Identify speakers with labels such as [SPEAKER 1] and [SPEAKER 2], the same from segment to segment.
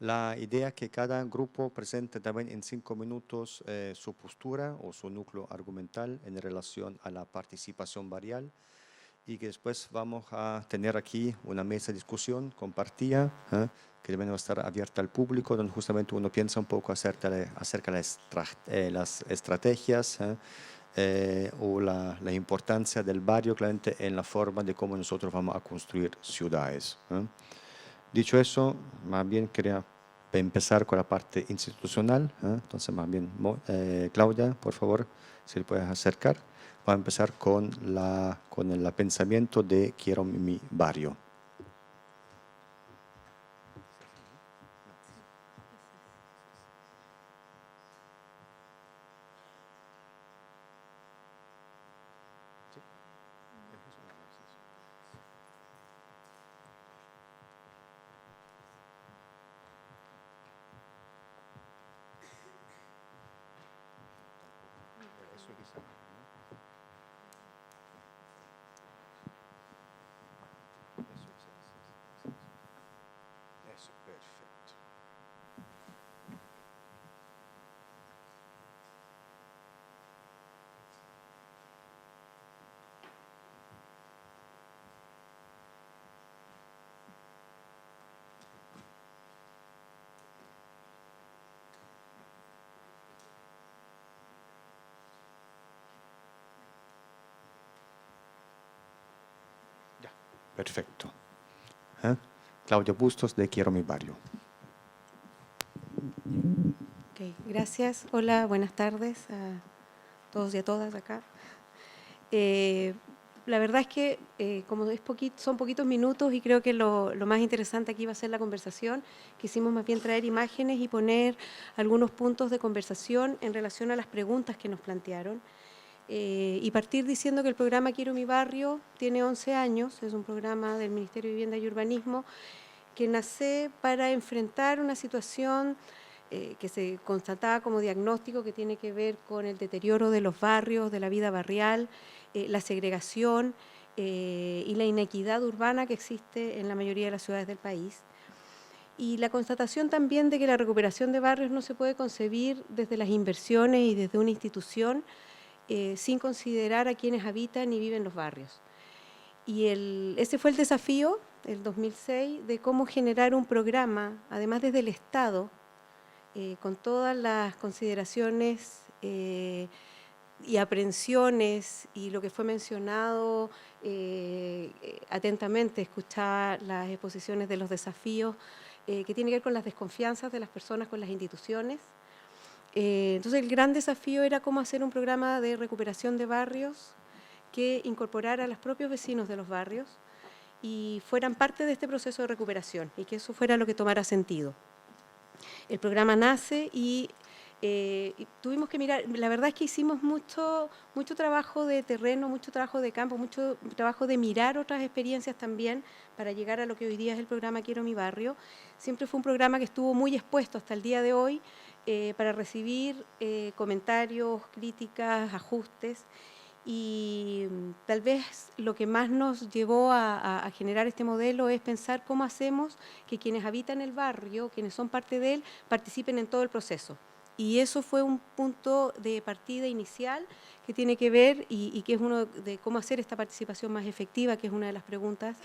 [SPEAKER 1] La idea es que cada grupo presente también en 5 minutos su postura o su núcleo argumental en relación a la participación varial y que después vamos a tener aquí una mesa de discusión compartida que debe estar abierta al público, donde justamente uno piensa un poco acerca de las estrategias o la importancia del barrio claramente en la forma de cómo nosotros vamos a construir ciudades. Dicho eso, más bien quería empezar con la parte institucional. Entonces, más bien, Claudia, por favor, si le puedes acercar. Vamos a empezar con el pensamiento de quiero mi barrio. Eso, perfecto. Ya, perfecto. Claudia Bustos, de Quiero mi barrio.
[SPEAKER 2] Okay, gracias. Hola, buenas tardes a todos y a todas acá. La verdad es que como son poquitos minutos y creo que lo más interesante aquí va a ser la conversación, quisimos más bien traer imágenes y poner algunos puntos de conversación en relación a las preguntas que nos plantearon. Y partir diciendo que el programa Quiero mi barrio tiene 11 años, es un programa del Ministerio de Vivienda y Urbanismo que nace para enfrentar una situación que se constataba como diagnóstico que tiene que ver con el deterioro de los barrios, de la vida barrial, la segregación y la inequidad urbana que existe en la mayoría de las ciudades del país. Y la constatación también de que la recuperación de barrios no se puede concebir desde las inversiones y desde una institución sin considerar a quienes habitan y viven los barrios. Y ese fue el desafío, el 2006, de cómo generar un programa, además desde el Estado, con todas las consideraciones y aprehensiones y lo que fue mencionado atentamente, escuchar las exposiciones de los desafíos que tienen que ver con las desconfianzas de las personas con las instituciones. Entonces el gran desafío era cómo hacer un programa de recuperación de barrios que incorporara a los propios vecinos de los barrios y fueran parte de este proceso de recuperación y que eso fuera lo que tomara sentido. El programa nace y tuvimos que mirar, la verdad es que hicimos mucho trabajo de terreno, mucho trabajo de campo, mucho trabajo de mirar otras experiencias también para llegar a lo que hoy día es el programa Quiero mi barrio. Siempre fue un programa que estuvo muy expuesto hasta el día de hoy para recibir comentarios, críticas, ajustes. Y tal vez lo que más nos llevó a generar este modelo es pensar cómo hacemos que quienes habitan el barrio, quienes son parte de él, participen en todo el proceso. Y eso fue un punto de partida inicial que tiene que ver y que es uno de cómo hacer esta participación más efectiva, que es una de las preguntas.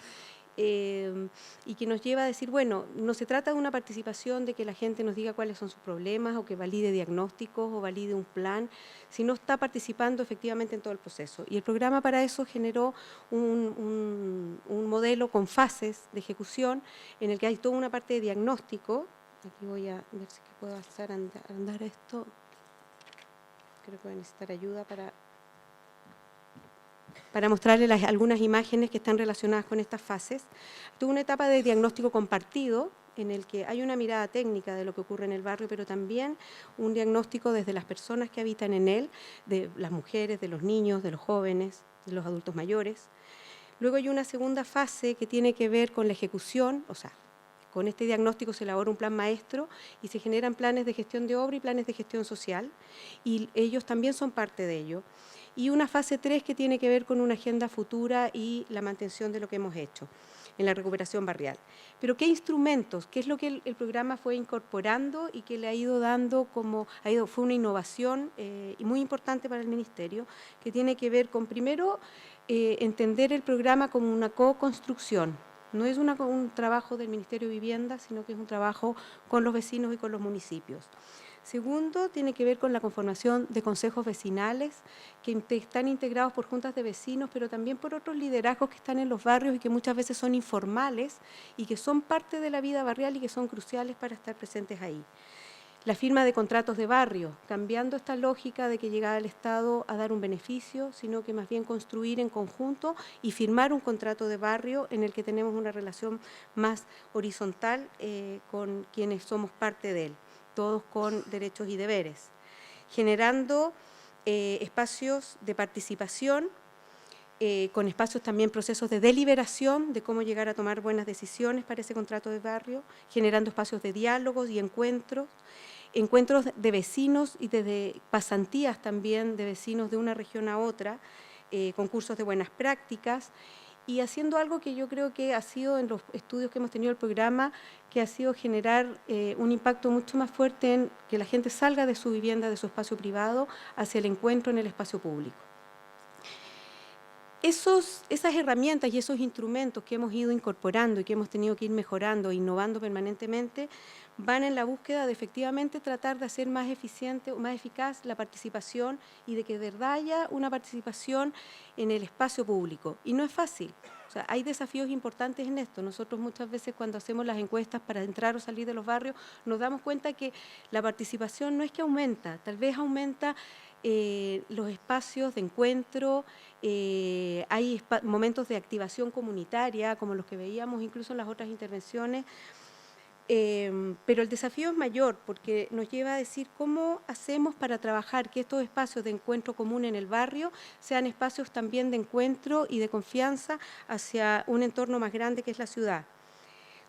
[SPEAKER 2] Y que nos lleva a decir, bueno, no se trata de una participación de que la gente nos diga cuáles son sus problemas o que valide diagnósticos o valide un plan, sino está participando efectivamente en todo el proceso. Y el programa para eso generó un modelo con fases de ejecución en el que hay toda una parte de diagnóstico. Aquí voy a ver si puedo hacer andar esto. Creo que voy a necesitar ayuda para mostrarles algunas imágenes que están relacionadas con estas fases. Tuve una etapa de diagnóstico compartido, en el que hay una mirada técnica de lo que ocurre en el barrio, pero también un diagnóstico desde las personas que habitan en él, de las mujeres, de los niños, de los jóvenes, de los adultos mayores. Luego hay una segunda fase que tiene que ver con la ejecución, o sea, con este diagnóstico se elabora un plan maestro y se generan planes de gestión de obra y planes de gestión social, y ellos también son parte de ello. Y una fase 3 que tiene que ver con una agenda futura y la mantención de lo que hemos hecho. en la recuperación barrial. Pero ¿qué instrumentos? ¿Qué es lo que el programa fue incorporando y que le ha ido dando fue una innovación y muy importante para el Ministerio, que tiene que ver con, primero, entender el programa como una co-construcción. No es un trabajo del Ministerio de Vivienda, sino que es un trabajo con los vecinos y con los municipios. Segundo, tiene que ver con la conformación de consejos vecinales que están integrados por juntas de vecinos, pero también por otros liderazgos que están en los barrios y que muchas veces son informales y que son parte de la vida barrial y que son cruciales para estar presentes ahí. La firma de contratos de barrio, cambiando esta lógica de que llegaba el Estado a dar un beneficio, sino que más bien construir en conjunto y firmar un contrato de barrio en el que tenemos una relación más horizontal con quienes somos parte de él, todos con derechos y deberes, generando espacios de participación, con espacios también, procesos de deliberación de cómo llegar a tomar buenas decisiones para ese contrato de barrio, generando espacios de diálogos y encuentros de vecinos y desde pasantías también de vecinos de una región a otra, concursos de buenas prácticas, y haciendo algo que yo creo que ha sido en los estudios que hemos tenido el programa, que ha sido generar un impacto mucho más fuerte en que la gente salga de su vivienda, de su espacio privado, hacia el encuentro en el espacio público. Esas herramientas y esos instrumentos que hemos ido incorporando y que hemos tenido que ir mejorando, innovando permanentemente, van en la búsqueda de efectivamente tratar de hacer más eficiente o más eficaz la participación y de que de verdad haya una participación en el espacio público. Y no es fácil. O sea, hay desafíos importantes en esto. Nosotros muchas veces cuando hacemos las encuestas para entrar o salir de los barrios, nos damos cuenta que la participación no es que aumenta, tal vez aumenta los espacios de encuentro, hay momentos de activación comunitaria, como los que veíamos incluso en las otras intervenciones, pero el desafío es mayor porque nos lleva a decir cómo hacemos para trabajar que estos espacios de encuentro común en el barrio sean espacios también de encuentro y de confianza hacia un entorno más grande que es la ciudad.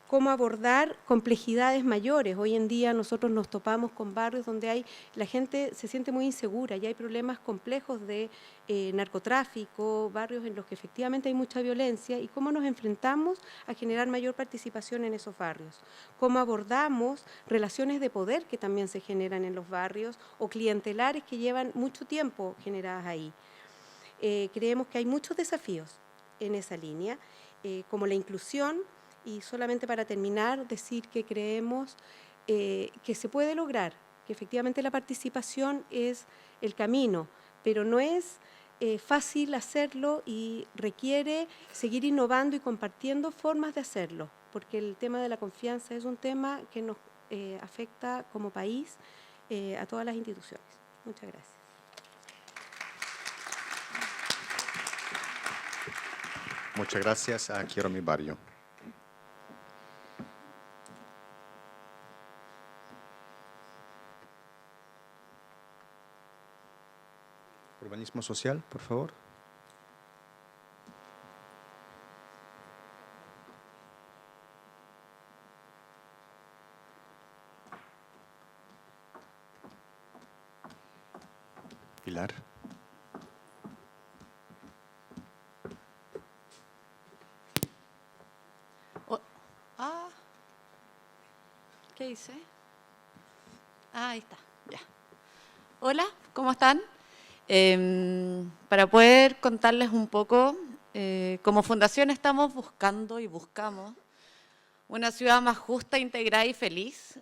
[SPEAKER 2] Cómo abordar complejidades mayores. Hoy en día nosotros nos topamos con barrios donde la gente se siente muy insegura y hay problemas complejos de narcotráfico, barrios en los que efectivamente hay mucha violencia, y cómo nos enfrentamos a generar mayor participación en esos barrios. Cómo abordamos relaciones de poder que también se generan en los barrios o clientelares que llevan mucho tiempo generadas ahí. Creemos que hay muchos desafíos en esa línea, como la inclusión. Y solamente para terminar, decir que creemos que se puede lograr, que efectivamente la participación es el camino, pero no es fácil hacerlo y requiere seguir innovando y compartiendo formas de hacerlo, porque el tema de la confianza es un tema que nos afecta como país a todas las instituciones. Muchas gracias.
[SPEAKER 1] Muchas gracias a Quiero mi barrio. Urbanismo social, por favor. Pilar.
[SPEAKER 3] ¿Qué hice? Ahí está, ya. Hola, ¿cómo están? Para poder contarles un poco, como fundación estamos buscando y buscamos una ciudad más justa, integrada y feliz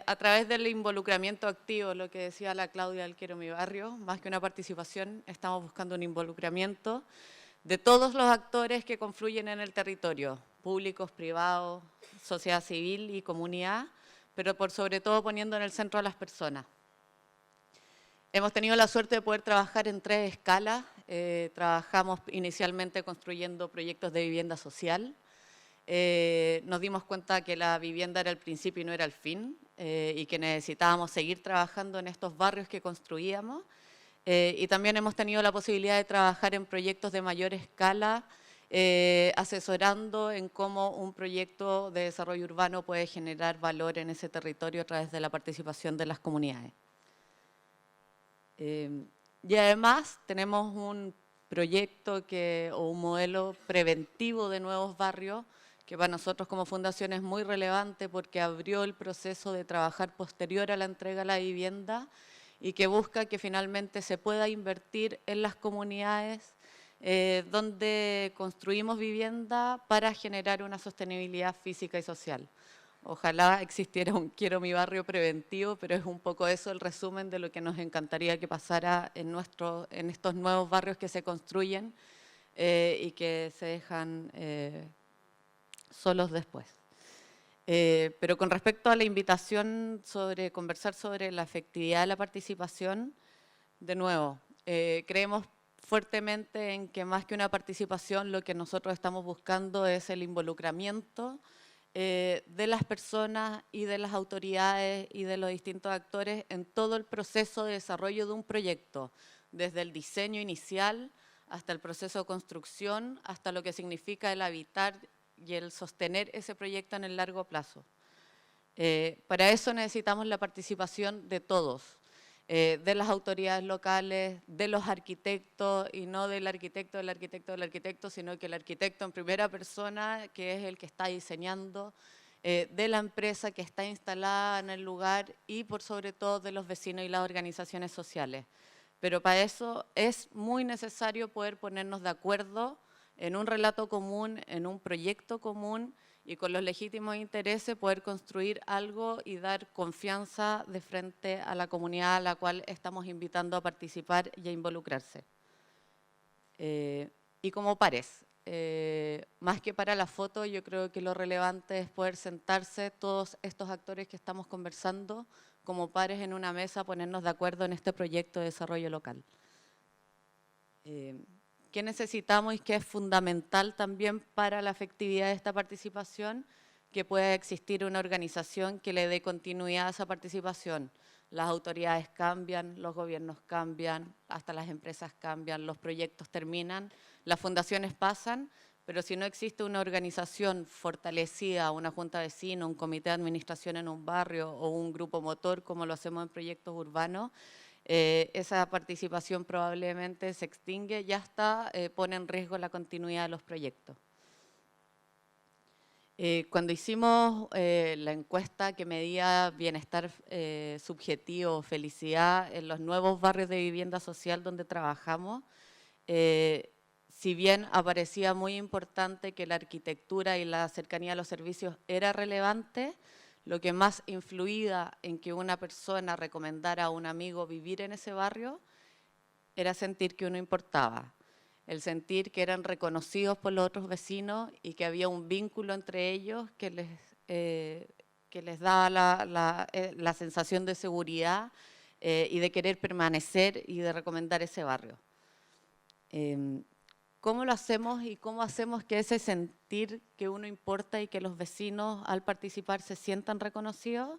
[SPEAKER 3] a través del involucramiento activo, lo que decía la Claudia del Quiero mi barrio, más que una participación, estamos buscando un involucramiento de todos los actores que confluyen en el territorio, públicos, privados, sociedad civil y comunidad, pero por sobre todo poniendo en el centro a las personas. Hemos tenido la suerte de poder trabajar en 3 escalas. Trabajamos inicialmente construyendo proyectos de vivienda social. Nos dimos cuenta que la vivienda era el principio y no era el fin, y que necesitábamos seguir trabajando en estos barrios que construíamos. Y también hemos tenido la posibilidad de trabajar en proyectos de mayor escala, asesorando en cómo un proyecto de desarrollo urbano puede generar valor en ese territorio a través de la participación de las comunidades. Y además tenemos un proyecto o un modelo preventivo de nuevos barrios que para nosotros como fundación es muy relevante porque abrió el proceso de trabajar posterior a la entrega de la vivienda y que busca que finalmente se pueda invertir en las comunidades donde construimos vivienda para generar una sostenibilidad física y social. Ojalá existiera un Quiero mi barrio preventivo, pero es un poco eso el resumen de lo que nos encantaría que pasara en estos nuevos barrios que se construyen y que se dejan solos después. Pero con respecto a la invitación sobre conversar sobre la efectividad de la participación, de nuevo, creemos fuertemente en que más que una participación, lo que nosotros estamos buscando es el involucramiento de las personas y de las autoridades y de los distintos actores en todo el proceso de desarrollo de un proyecto, desde el diseño inicial hasta el proceso de construcción, hasta lo que significa el habitar y el sostener ese proyecto en el largo plazo. Para eso necesitamos la participación de todos, de las autoridades locales, de los arquitectos, y no del arquitecto, sino que el arquitecto en primera persona, que es el que está diseñando, de la empresa que está instalada en el lugar y por sobre todo de los vecinos y las organizaciones sociales. Pero para eso es muy necesario poder ponernos de acuerdo en un relato común, en un proyecto común y con los legítimos intereses poder construir algo y dar confianza de frente a la comunidad a la cual estamos invitando a participar y a involucrarse. Y como pares, más que para la foto, yo creo que lo relevante es poder sentarse todos estos actores que estamos conversando como pares en una mesa, ponernos de acuerdo en este proyecto de desarrollo local. ¿Qué necesitamos y qué es fundamental también para la efectividad de esta participación? Que pueda existir una organización que le dé continuidad a esa participación. Las autoridades cambian, los gobiernos cambian, hasta las empresas cambian, los proyectos terminan, las fundaciones pasan, pero si no existe una organización fortalecida, una junta de vecinos, un comité de administración en un barrio o un grupo motor, como lo hacemos en proyectos urbanos, esa participación probablemente se extingue y hasta pone en riesgo la continuidad de los proyectos. Cuando hicimos la encuesta que medía bienestar subjetivo, felicidad en los nuevos barrios de vivienda social donde trabajamos, si bien aparecía muy importante que la arquitectura y la cercanía a los servicios era relevante, lo que más influía en que una persona recomendara a un amigo vivir en ese barrio era sentir que uno importaba, el sentir que eran reconocidos por los otros vecinos y que había un vínculo entre ellos que les daba la sensación de seguridad y de querer permanecer y de recomendar ese barrio. ¿Cómo lo hacemos y cómo hacemos que ese sentir que uno importa y que los vecinos al participar se sientan reconocidos?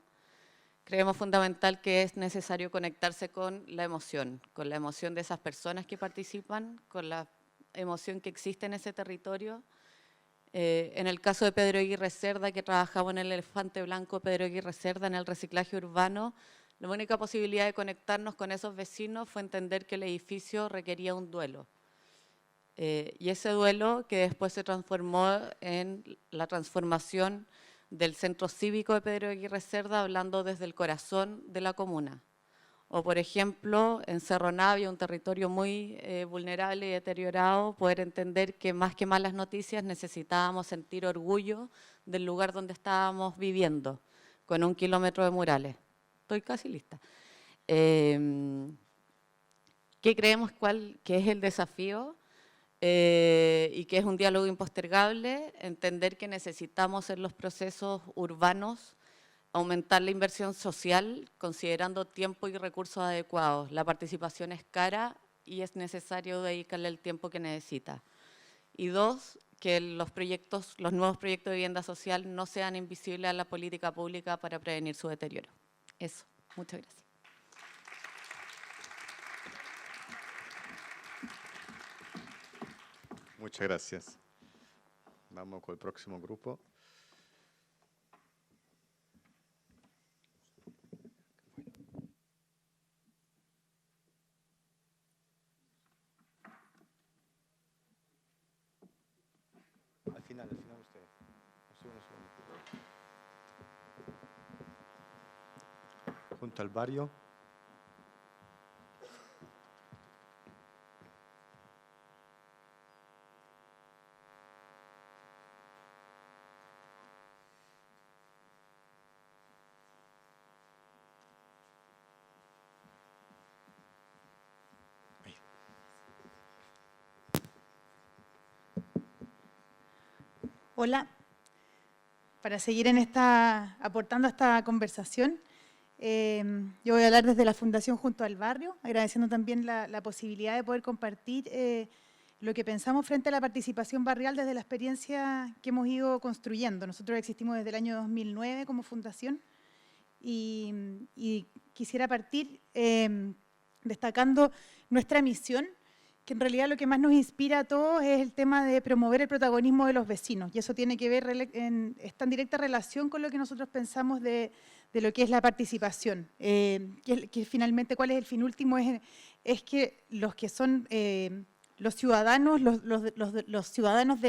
[SPEAKER 3] Creemos fundamental que es necesario conectarse con la emoción de esas personas que participan, con la emoción que existe en ese territorio. En el caso de Pedro Aguirre Cerda, que trabajaba en el Elefante Blanco Pedro Aguirre Cerda en el reciclaje urbano, la única posibilidad de conectarnos con esos vecinos fue entender que el edificio requería un duelo. Y ese duelo que después se transformó en la transformación del centro cívico de Pedro Aguirre Cerda, hablando desde el corazón de la comuna. O por ejemplo, en Cerro Navia, un territorio muy vulnerable y deteriorado, poder entender que más que malas noticias necesitábamos sentir orgullo del lugar donde estábamos viviendo, con 1 kilómetro de murales. Estoy casi lista. ¿Qué creemos que es el desafío? Y que es un diálogo impostergable, entender que necesitamos en los procesos urbanos aumentar la inversión social considerando tiempo y recursos adecuados. La participación es cara y es necesario dedicarle el tiempo que necesita. Y 2, que los nuevos proyectos de vivienda social no sean invisibles a la política pública para prevenir su deterioro. Eso, muchas gracias.
[SPEAKER 1] Muchas gracias. Vamos con el próximo grupo. Al final usted. Junto al barrio.
[SPEAKER 4] Hola, para seguir aportando a esta conversación, yo voy a hablar desde la Fundación Junto al Barrio, agradeciendo también la posibilidad de poder compartir lo que pensamos frente a la participación barrial desde la experiencia que hemos ido construyendo. Nosotros existimos desde el año 2009 como fundación y quisiera partir destacando nuestra misión, que en realidad lo que más nos inspira a todos es el tema de promover el protagonismo de los vecinos, y eso tiene que ver, está en directa relación con lo que nosotros pensamos de lo que es la participación, que finalmente cuál es el fin último, es que los que son los ciudadanos, los ciudadanos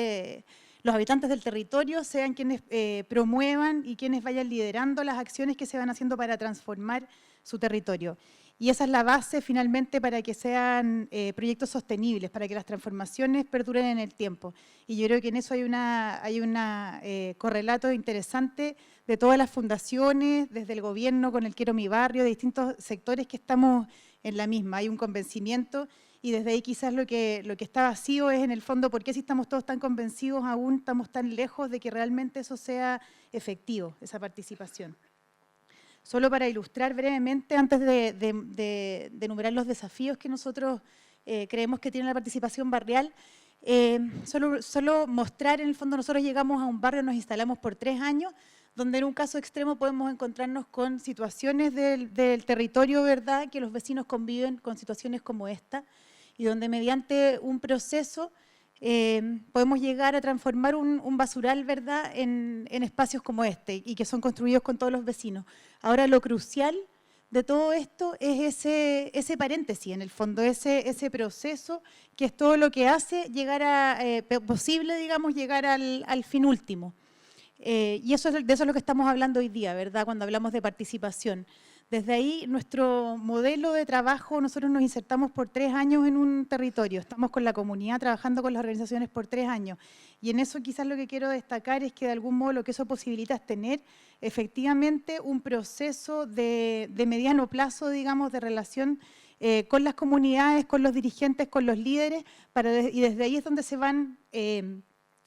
[SPEAKER 4] los habitantes del territorio sean quienes promuevan y quienes vayan liderando las acciones que se van haciendo para transformar su territorio. Y esa es la base finalmente para que sean proyectos sostenibles, para que las transformaciones perduren en el tiempo. Y yo creo que en eso hay un correlato interesante de todas las fundaciones, desde el gobierno con el Quiero Mi Barrio, de distintos sectores que estamos en la misma. Hay un convencimiento y desde ahí quizás lo que está vacío es en el fondo por qué si estamos todos tan convencidos aún estamos tan lejos de que realmente eso sea efectivo, esa participación. Solo para ilustrar brevemente, antes de enumerar los desafíos que nosotros creemos que tiene la participación barrial, solo mostrar, en el fondo, nosotros llegamos a un barrio, nos instalamos por 3 años, donde en un caso extremo podemos encontrarnos con situaciones del territorio, ¿verdad?, que los vecinos conviven con situaciones como esta, y donde mediante un proceso podemos llegar a transformar un basural, ¿verdad?, en espacios como este, y que son construidos con todos los vecinos. Ahora, lo crucial de todo esto es ese paréntesis, en el fondo, ese proceso, que es todo lo que hace llegar posible, digamos, llegar al fin último. Y de eso es lo que estamos hablando hoy día, ¿verdad?, cuando hablamos de participación. Desde ahí, nuestro modelo de trabajo, nosotros nos insertamos por 3 años en un territorio, estamos con la comunidad, trabajando con las organizaciones por 3 años. Y en eso quizás lo que quiero destacar es que de algún modo lo que eso posibilita es tener efectivamente un proceso de mediano plazo, digamos, de relación con las comunidades, con los dirigentes, con los líderes, y desde ahí es donde se van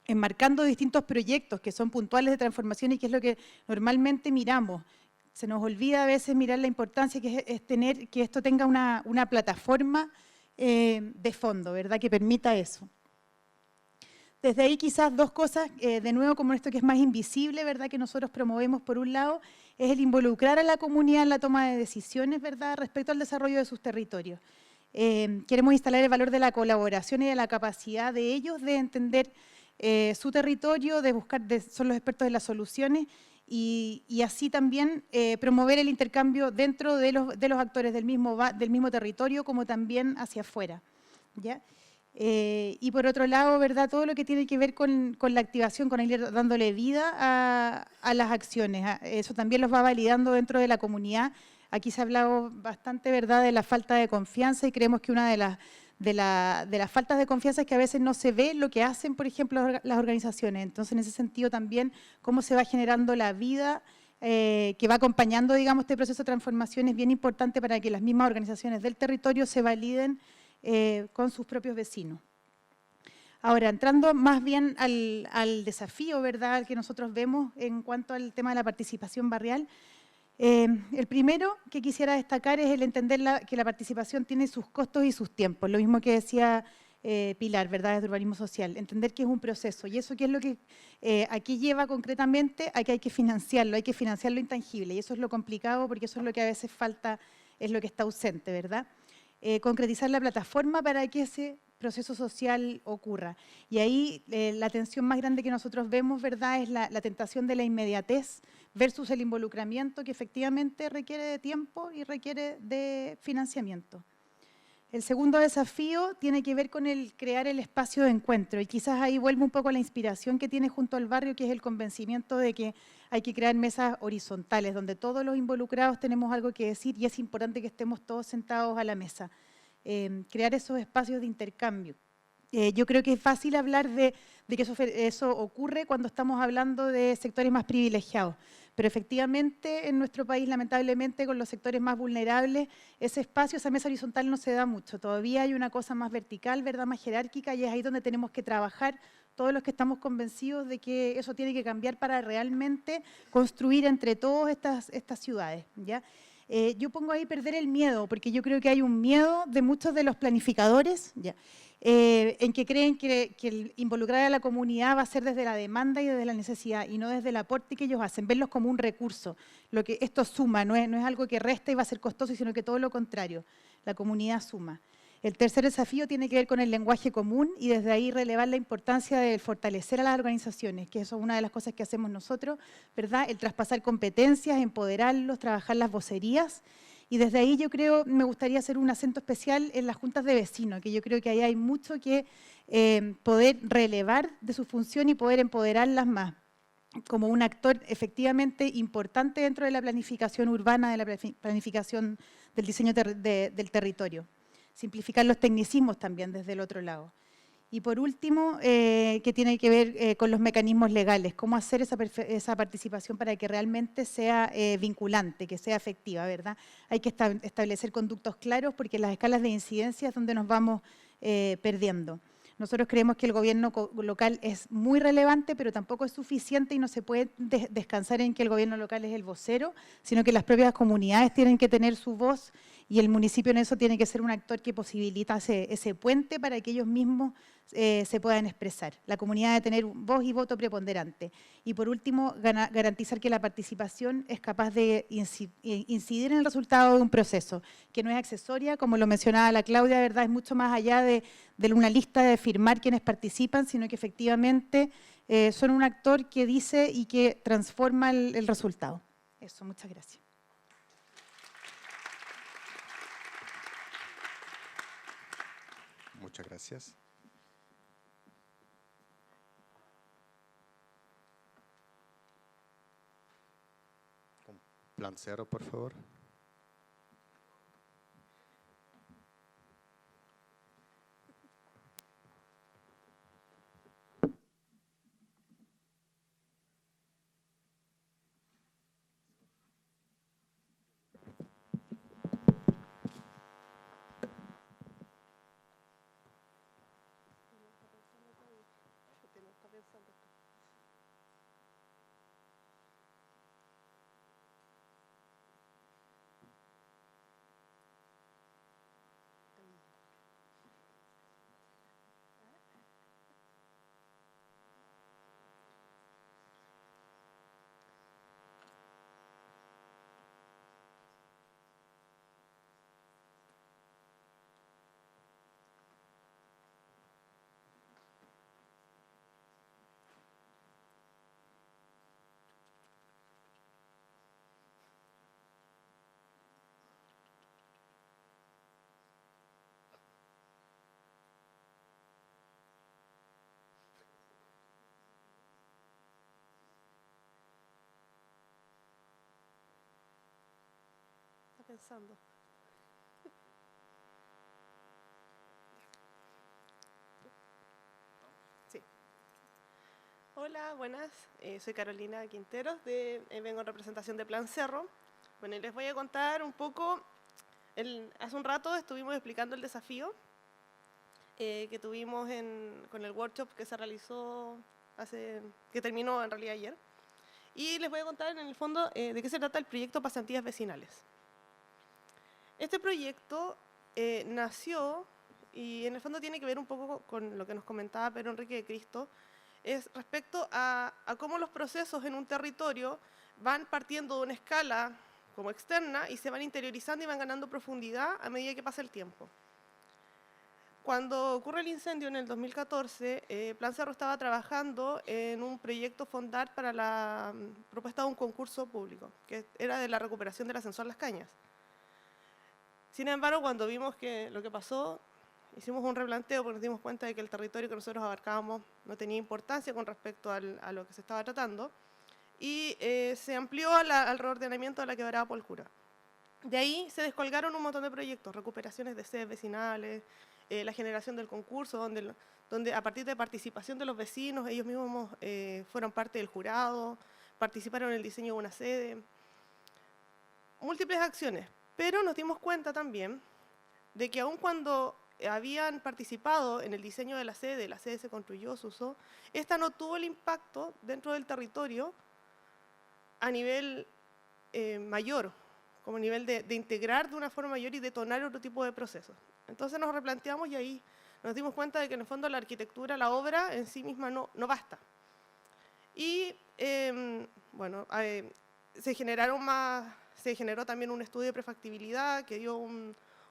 [SPEAKER 4] enmarcando distintos proyectos que son puntuales de transformación y que es lo que normalmente miramos. Se nos olvida a veces mirar la importancia que es tener que esto tenga una plataforma de fondo, ¿verdad?, que permita eso. Desde ahí quizás 2 cosas, de nuevo como esto que es más invisible, ¿verdad?, que nosotros promovemos por un lado, es el involucrar a la comunidad en la toma de decisiones, ¿verdad?, respecto al desarrollo de sus territorios. Queremos instalar el valor de la colaboración y de la capacidad de ellos de entender su territorio, de buscar, son los expertos de las soluciones, y así también promover el intercambio dentro de los actores del mismo territorio, como también hacia afuera, ¿ya? Y por otro lado, ¿verdad?, todo lo que tiene que ver con la activación, con ir dándole vida a las acciones. Eso también los va validando dentro de la comunidad. Aquí se ha hablado bastante, ¿verdad?, de la falta de confianza, y creemos que una de las faltas de confianza es que a veces no se ve lo que hacen, por ejemplo, las organizaciones. Entonces, en ese sentido también, cómo se va generando la vida que va acompañando, digamos, este proceso de transformación es bien importante para que las mismas organizaciones del territorio se validen con sus propios vecinos. Ahora, entrando más bien al desafío, ¿verdad?, que nosotros vemos en cuanto al tema de la participación barrial, el primero que quisiera destacar es el entender que la participación tiene sus costos y sus tiempos, lo mismo que decía Pilar, ¿verdad?, desde urbanismo social, entender que es un proceso, y eso que es lo que aquí lleva concretamente a que hay que financiarlo intangible, y eso es lo complicado porque eso es lo que a veces falta, es lo que está ausente, ¿verdad? Concretizar la plataforma para que ese proceso social ocurra. Y ahí la tensión más grande que nosotros vemos, ¿verdad?, es la tentación de la inmediatez versus el involucramiento, que efectivamente requiere de tiempo y requiere de financiamiento. El segundo desafío tiene que ver con el crear el espacio de encuentro y quizás ahí vuelve un poco la inspiración que tiene junto al barrio, que es el convencimiento de que hay que crear mesas horizontales donde todos los involucrados tenemos algo que decir y es importante que estemos todos sentados a la mesa. Crear esos espacios de intercambio. Yo creo que es fácil hablar de que eso ocurre cuando estamos hablando de sectores más privilegiados, pero efectivamente en nuestro país, lamentablemente, con los sectores más vulnerables, ese espacio, esa mesa horizontal no se da mucho. Todavía hay una cosa más vertical, ¿verdad?, más jerárquica, y es ahí donde tenemos que trabajar todos los que estamos convencidos de que eso tiene que cambiar para realmente construir entre todos estas ciudades, ¿ya? Yo pongo ahí perder el miedo, porque yo creo que hay un miedo de muchos de los planificadores, ¿ya?, en que creen que el involucrar a la comunidad va a ser desde la demanda y desde la necesidad y no desde el aporte que ellos hacen, verlos como un recurso. Lo que esto suma, no es algo que resta y va a ser costoso, sino que todo lo contrario, la comunidad suma. El tercer desafío tiene que ver con el lenguaje común y desde ahí relevar la importancia de fortalecer a las organizaciones, que eso es una de las cosas que hacemos nosotros, ¿verdad? El traspasar competencias, empoderarlos, trabajar las vocerías. Y desde ahí yo creo, me gustaría hacer un acento especial en las juntas de vecinos, que yo creo que ahí hay mucho que poder relevar de su función y poder empoderarlas más, como un actor efectivamente importante dentro de la planificación urbana, de la planificación del diseño del territorio. Simplificar los tecnicismos también desde el otro lado. Y por último, que tiene que ver con los mecanismos legales, cómo hacer esa participación para que realmente sea vinculante, que sea efectiva, ¿verdad? Hay que establecer conductos claros porque las escalas de incidencia es donde nos vamos perdiendo. Nosotros creemos que el gobierno local es muy relevante, pero tampoco es suficiente y no se puede descansar en que el gobierno local es el vocero, sino que las propias comunidades tienen que tener su voz y el municipio en eso tiene que ser un actor que posibilita ese puente para que ellos mismos se puedan expresar. La comunidad debe tener voz y voto preponderante. Y por último, garantizar que la participación es capaz de incidir en el resultado de un proceso, que no es accesoria, como lo mencionaba la Claudia, ¿verdad? Es mucho más allá de una lista de firmar quienes participan, sino que efectivamente son un actor que dice y que transforma el resultado. Eso, muchas gracias.
[SPEAKER 1] Muchas gracias. Plan cero, por favor.
[SPEAKER 5] Pensando. Sí. Hola, buenas. Soy Carolina Quinteros, vengo en representación de Plan Cerro. Bueno, y les voy a contar un poco. Hace un rato estuvimos explicando el desafío que tuvimos con el workshop que se realizó que terminó en realidad ayer. Y les voy a contar en el fondo de qué se trata el proyecto Pasantías Vecinales. Este proyecto nació, y en el fondo tiene que ver un poco con lo que nos comentaba Pedro Enrique de Cristo, es respecto a cómo los procesos en un territorio van partiendo de una escala como externa y se van interiorizando y van ganando profundidad a medida que pasa el tiempo. Cuando ocurre el incendio en el 2014, Plan Cerro estaba trabajando en un proyecto Fondar para la propuesta de un concurso público, que era de la recuperación del ascensor Las Cañas. Sin embargo, cuando vimos que lo que pasó, hicimos un replanteo porque nos dimos cuenta de que el territorio que nosotros abarcábamos no tenía importancia con respecto a lo que se estaba tratando, y se amplió al reordenamiento de la quebrada Polcura. De ahí se descolgaron un montón de proyectos, recuperaciones de sedes vecinales, la generación del concurso, donde a partir de participación de los vecinos, ellos mismos fueron parte del jurado, participaron en el diseño de una sede, múltiples acciones. Pero nos dimos cuenta también de que aun cuando habían participado en el diseño de la sede se construyó, se usó, esta no tuvo el impacto dentro del territorio a nivel mayor, como nivel de integrar de una forma mayor y detonar otro tipo de procesos. Entonces nos replanteamos y ahí nos dimos cuenta de que en el fondo la arquitectura, la obra en sí misma no basta. Y bueno, se generó también un estudio de prefactibilidad que dio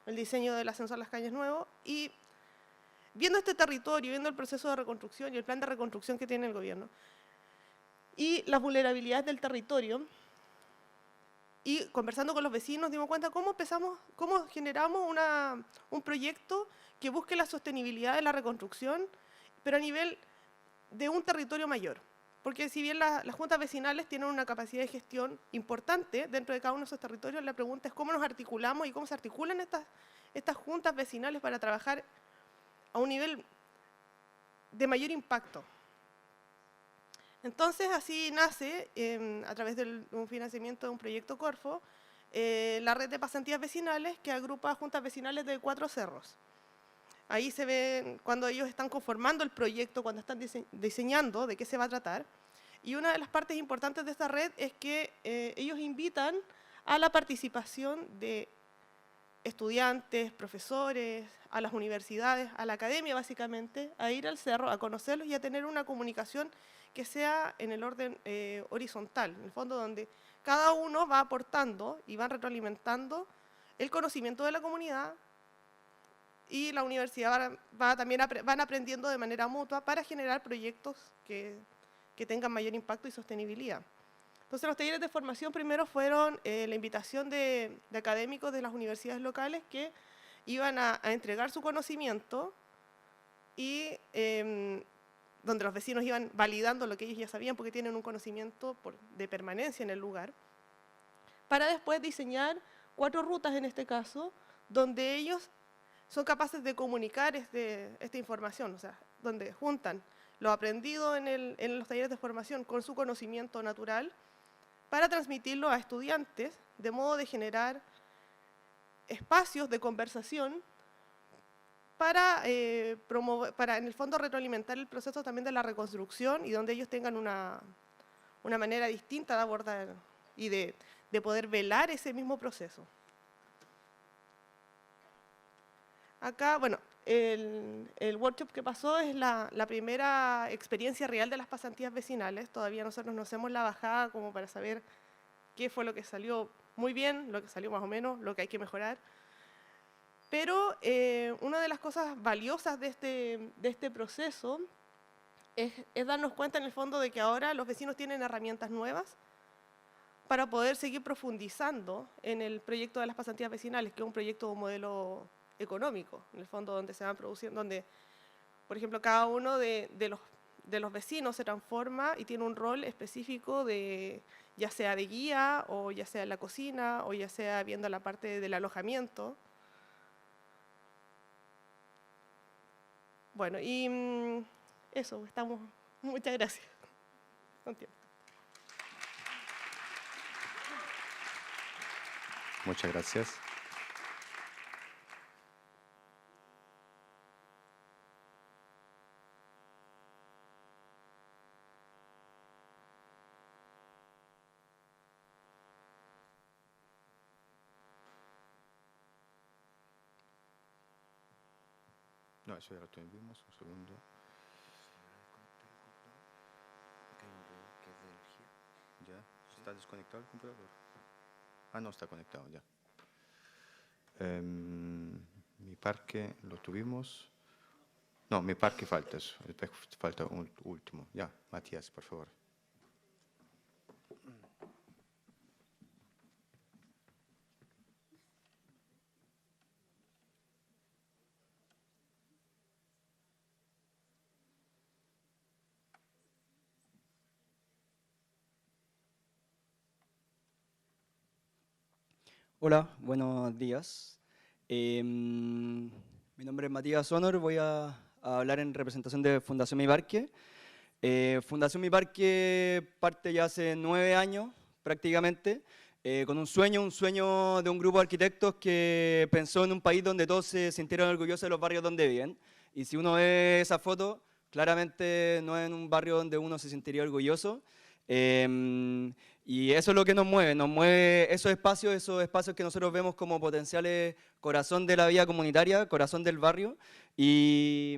[SPEAKER 5] el diseño del ascensor Las Cañas Nuevo, y viendo este territorio, viendo el proceso de reconstrucción y el plan de reconstrucción que tiene el gobierno, y las vulnerabilidades del territorio, y conversando con los vecinos, dimos cuenta cómo generamos un proyecto que busque la sostenibilidad de la reconstrucción, pero a nivel de un territorio mayor. Porque si bien las juntas vecinales tienen una capacidad de gestión importante dentro de cada uno de esos territorios, la pregunta es cómo nos articulamos y cómo se articulan estas juntas vecinales para trabajar a un nivel de mayor impacto. Entonces, así nace, a través de un financiamiento de un proyecto Corfo, la red de pasantías vecinales que agrupa juntas vecinales de 4 cerros. Ahí se ve cuando ellos están conformando el proyecto, cuando están diseñando de qué se va a tratar. Y una de las partes importantes de esta red es que ellos invitan a la participación de estudiantes, profesores, a las universidades, a la academia básicamente, a ir al cerro, a conocerlos y a tener una comunicación que sea en el orden horizontal, en el fondo donde cada uno va aportando y van retroalimentando el conocimiento de la comunidad, y la universidad van aprendiendo de manera mutua para generar proyectos que tengan mayor impacto y sostenibilidad. Entonces, los talleres de formación primero fueron la invitación de académicos de las universidades locales que iban a entregar su conocimiento y donde los vecinos iban validando lo que ellos ya sabían porque tienen un conocimiento de permanencia en el lugar, para después diseñar 4 rutas en este caso, donde ellos son capaces de comunicar esta información, o sea, donde juntan lo aprendido en los talleres de formación con su conocimiento natural para transmitirlo a estudiantes, de modo de generar espacios de conversación para en el fondo retroalimentar el proceso también de la reconstrucción, y donde ellos tengan una manera distinta de abordar y de poder velar ese mismo proceso. Acá, bueno, el workshop que pasó es la primera experiencia real de las pasantías vecinales. Todavía nosotros no hacemos la bajada como para saber qué fue lo que salió muy bien, lo que salió más o menos, lo que hay que mejorar. Pero una de las cosas valiosas de este proceso es darnos cuenta en el fondo de que ahora los vecinos tienen herramientas nuevas para poder seguir profundizando en el proyecto de las pasantías vecinales, que es un proyecto modelo económico, en el fondo donde se van produciendo, donde, por ejemplo, cada uno de los vecinos se transforma y tiene un rol específico ya sea de guía, o ya sea en la cocina, o ya sea viendo la parte del alojamiento. Bueno, y eso, estamos. Muchas gracias.
[SPEAKER 1] Muchas gracias. No, eso ya lo tuvimos, un segundo. ¿Ya? ¿Está desconectado el computador? Ah, no, está conectado ya. Mi parque lo tuvimos. No, mi parque falta eso. Falta un último. Ya, Matías, por favor.
[SPEAKER 6] Hola, buenos días. Mi nombre es Matías Honor, voy a hablar en representación de Fundación Mi Parque. Fundación Mi Parque parte ya hace 9 años prácticamente, con un sueño de un grupo de arquitectos que pensó en un país donde todos se sintieran orgullosos de los barrios donde viven. Y si uno ve esa foto, claramente no es en un barrio donde uno se sentiría orgulloso. Y eso es lo que nos mueve esos espacios que nosotros vemos como potenciales corazón de la vida comunitaria, corazón del barrio. Y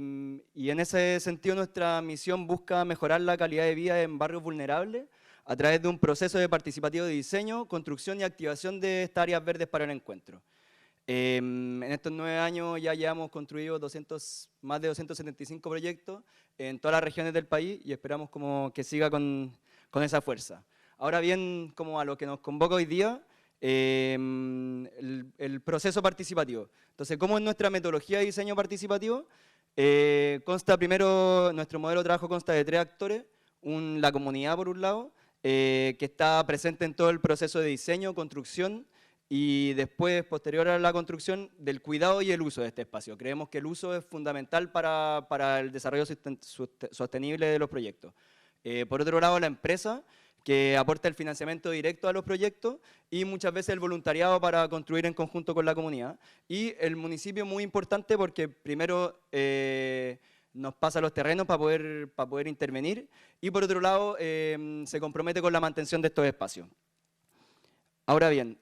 [SPEAKER 6] en ese sentido nuestra misión busca mejorar la calidad de vida en barrios vulnerables a través de un proceso de participativo de diseño, construcción y activación de estas áreas verdes para el encuentro. En estos 9 años ya llevamos construido más de 275 proyectos en todas las regiones del país y esperamos como que siga con esa fuerza. Ahora bien, como a lo que nos convoca hoy día, el proceso participativo. Entonces, ¿cómo es nuestra metodología de diseño participativo? Consta primero, nuestro modelo de trabajo consta de 3 actores, la comunidad por un lado, que está presente en todo el proceso de diseño, construcción, y después, posterior a la construcción, del cuidado y el uso de este espacio. Creemos que el uso es fundamental para el desarrollo sostenible de los proyectos. Por otro lado, la empresa, que aporta el financiamiento directo a los proyectos y muchas veces el voluntariado para construir en conjunto con la comunidad. Y el municipio muy importante porque primero nos pasa los terrenos para poder intervenir y por otro lado se compromete con la mantención de estos espacios. Ahora bien,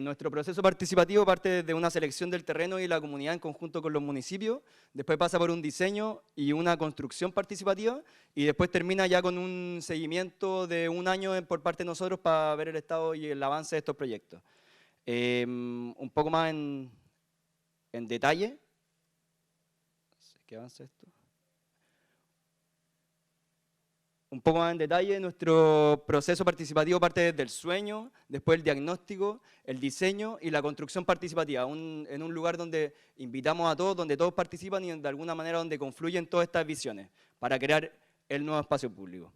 [SPEAKER 6] nuestro proceso participativo parte de una selección del terreno y la comunidad en conjunto con los municipios, después pasa por un diseño y una construcción participativa y después termina ya con un seguimiento de 1 año por parte de nosotros para ver el estado y el avance de estos proyectos. Un poco más en detalle. ¿Qué avance esto? Un poco más en detalle, nuestro proceso participativo parte desde el sueño, después el diagnóstico, el diseño y la construcción participativa, en un lugar donde invitamos a todos, donde todos participan y de alguna manera donde confluyen todas estas visiones para crear el nuevo espacio público.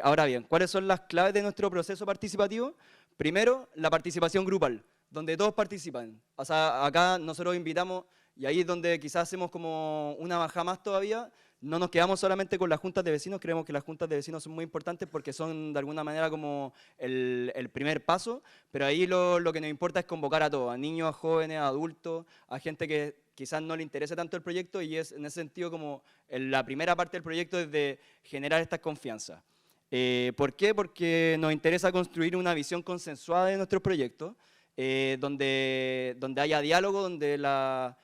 [SPEAKER 6] Ahora bien, ¿cuáles son las claves de nuestro proceso participativo? Primero, la participación grupal, donde todos participan. O sea, acá nosotros invitamos, y ahí es donde quizás hacemos como una bajada más todavía. No nos quedamos solamente con las juntas de vecinos, creemos que las juntas de vecinos son muy importantes porque son de alguna manera como el primer paso, pero ahí lo que nos importa es convocar a todos, a niños, a jóvenes, a adultos, a gente que quizás no le interese tanto el proyecto y es en ese sentido como la primera parte del proyecto es de generar estas confianzas. ¿Por qué? Porque nos interesa construir una visión consensuada de nuestros proyectos, donde haya diálogo, donde la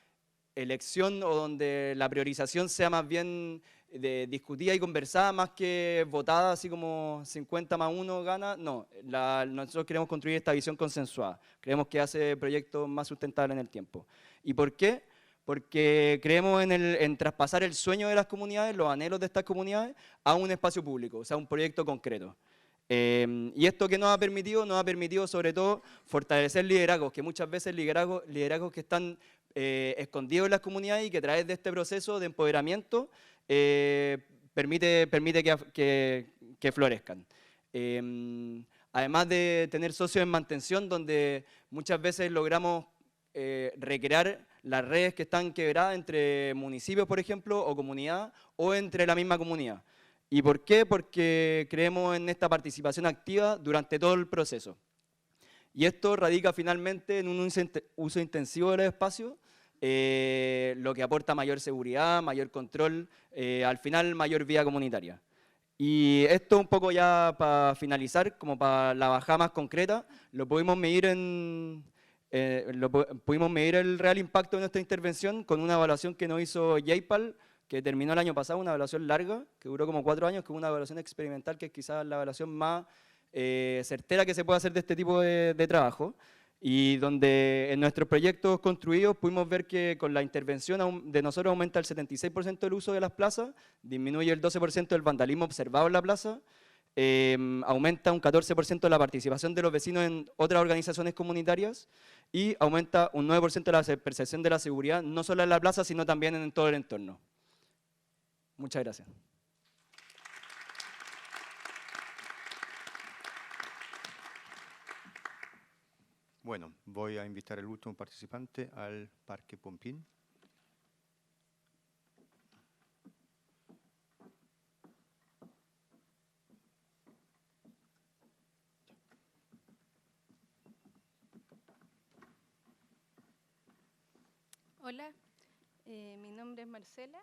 [SPEAKER 6] elección o donde la priorización sea más bien discutida y conversada más que votada, así como 50+1 gana. No, nosotros queremos construir esta visión consensuada. Creemos que hace proyectos más sustentables en el tiempo. ¿Y por qué? Porque creemos en traspasar el sueño de las comunidades, los anhelos de estas comunidades, a un espacio público, o sea, un proyecto concreto. Y esto que nos ha permitido sobre todo fortalecer liderazgos, que muchas veces liderazgos que están escondidos en las comunidades y que a través de este proceso de empoderamiento permite que florezcan. Además de tener socios en mantención, donde muchas veces logramos recrear las redes que están quebradas entre municipios, por ejemplo, o comunidad, o entre la misma comunidad. ¿Y por qué? Porque creemos en esta participación activa durante todo el proceso. Y esto radica finalmente en un uso intensivo de los espacios, lo que aporta mayor seguridad, mayor control, al final mayor vida comunitaria. Y esto un poco ya para finalizar, como para la bajada más concreta, lo pudimos medir pudimos medir el real impacto de nuestra intervención con una evaluación que nos hizo JPAL, que terminó el año pasado, una evaluación larga, que duró como 4 años, que es una evaluación experimental, que es quizás la evaluación más certera que se puede hacer de este tipo de trabajo, y donde en nuestros proyectos construidos pudimos ver que con la intervención de nosotros aumenta el 76% del uso de las plazas, disminuye el 12% del vandalismo observado en la plaza, aumenta un 14% la participación de los vecinos en otras organizaciones comunitarias y aumenta un 9% la percepción de la seguridad, no solo en la plaza, sino también en todo el entorno. Muchas gracias.
[SPEAKER 1] Bueno, voy a invitar al último participante al Parque Pumpín.
[SPEAKER 7] Hola, mi nombre es Marcela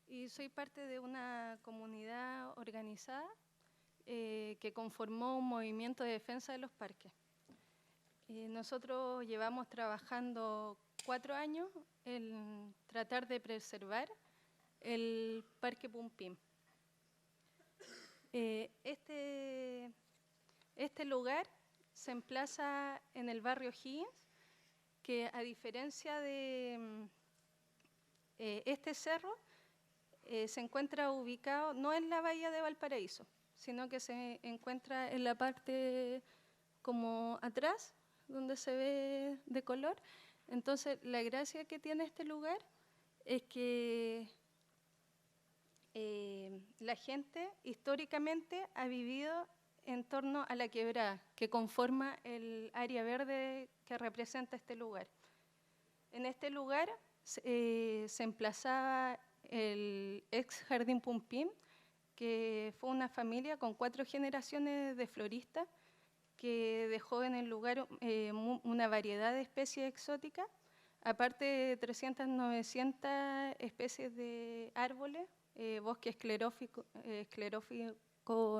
[SPEAKER 7] y soy parte de una comunidad organizada que conformó un movimiento de defensa de los parques. Nosotros llevamos trabajando 4 años en tratar de preservar el Parque Pumpín. Este lugar se emplaza en el barrio Higgins, que a diferencia de este cerro, se encuentra ubicado no en la bahía de Valparaíso, sino que se encuentra en la parte como atrás, donde se ve de color. Entonces, la gracia que tiene este lugar es que la gente históricamente ha vivido en torno a la quebrada que conforma el área verde que representa este lugar. En este lugar se emplazaba el ex Jardín Pumpín, que fue una familia con 4 generaciones de floristas que dejó en el lugar una variedad de especies exóticas, aparte de 300, 900 especies de árboles, bosque esclerófico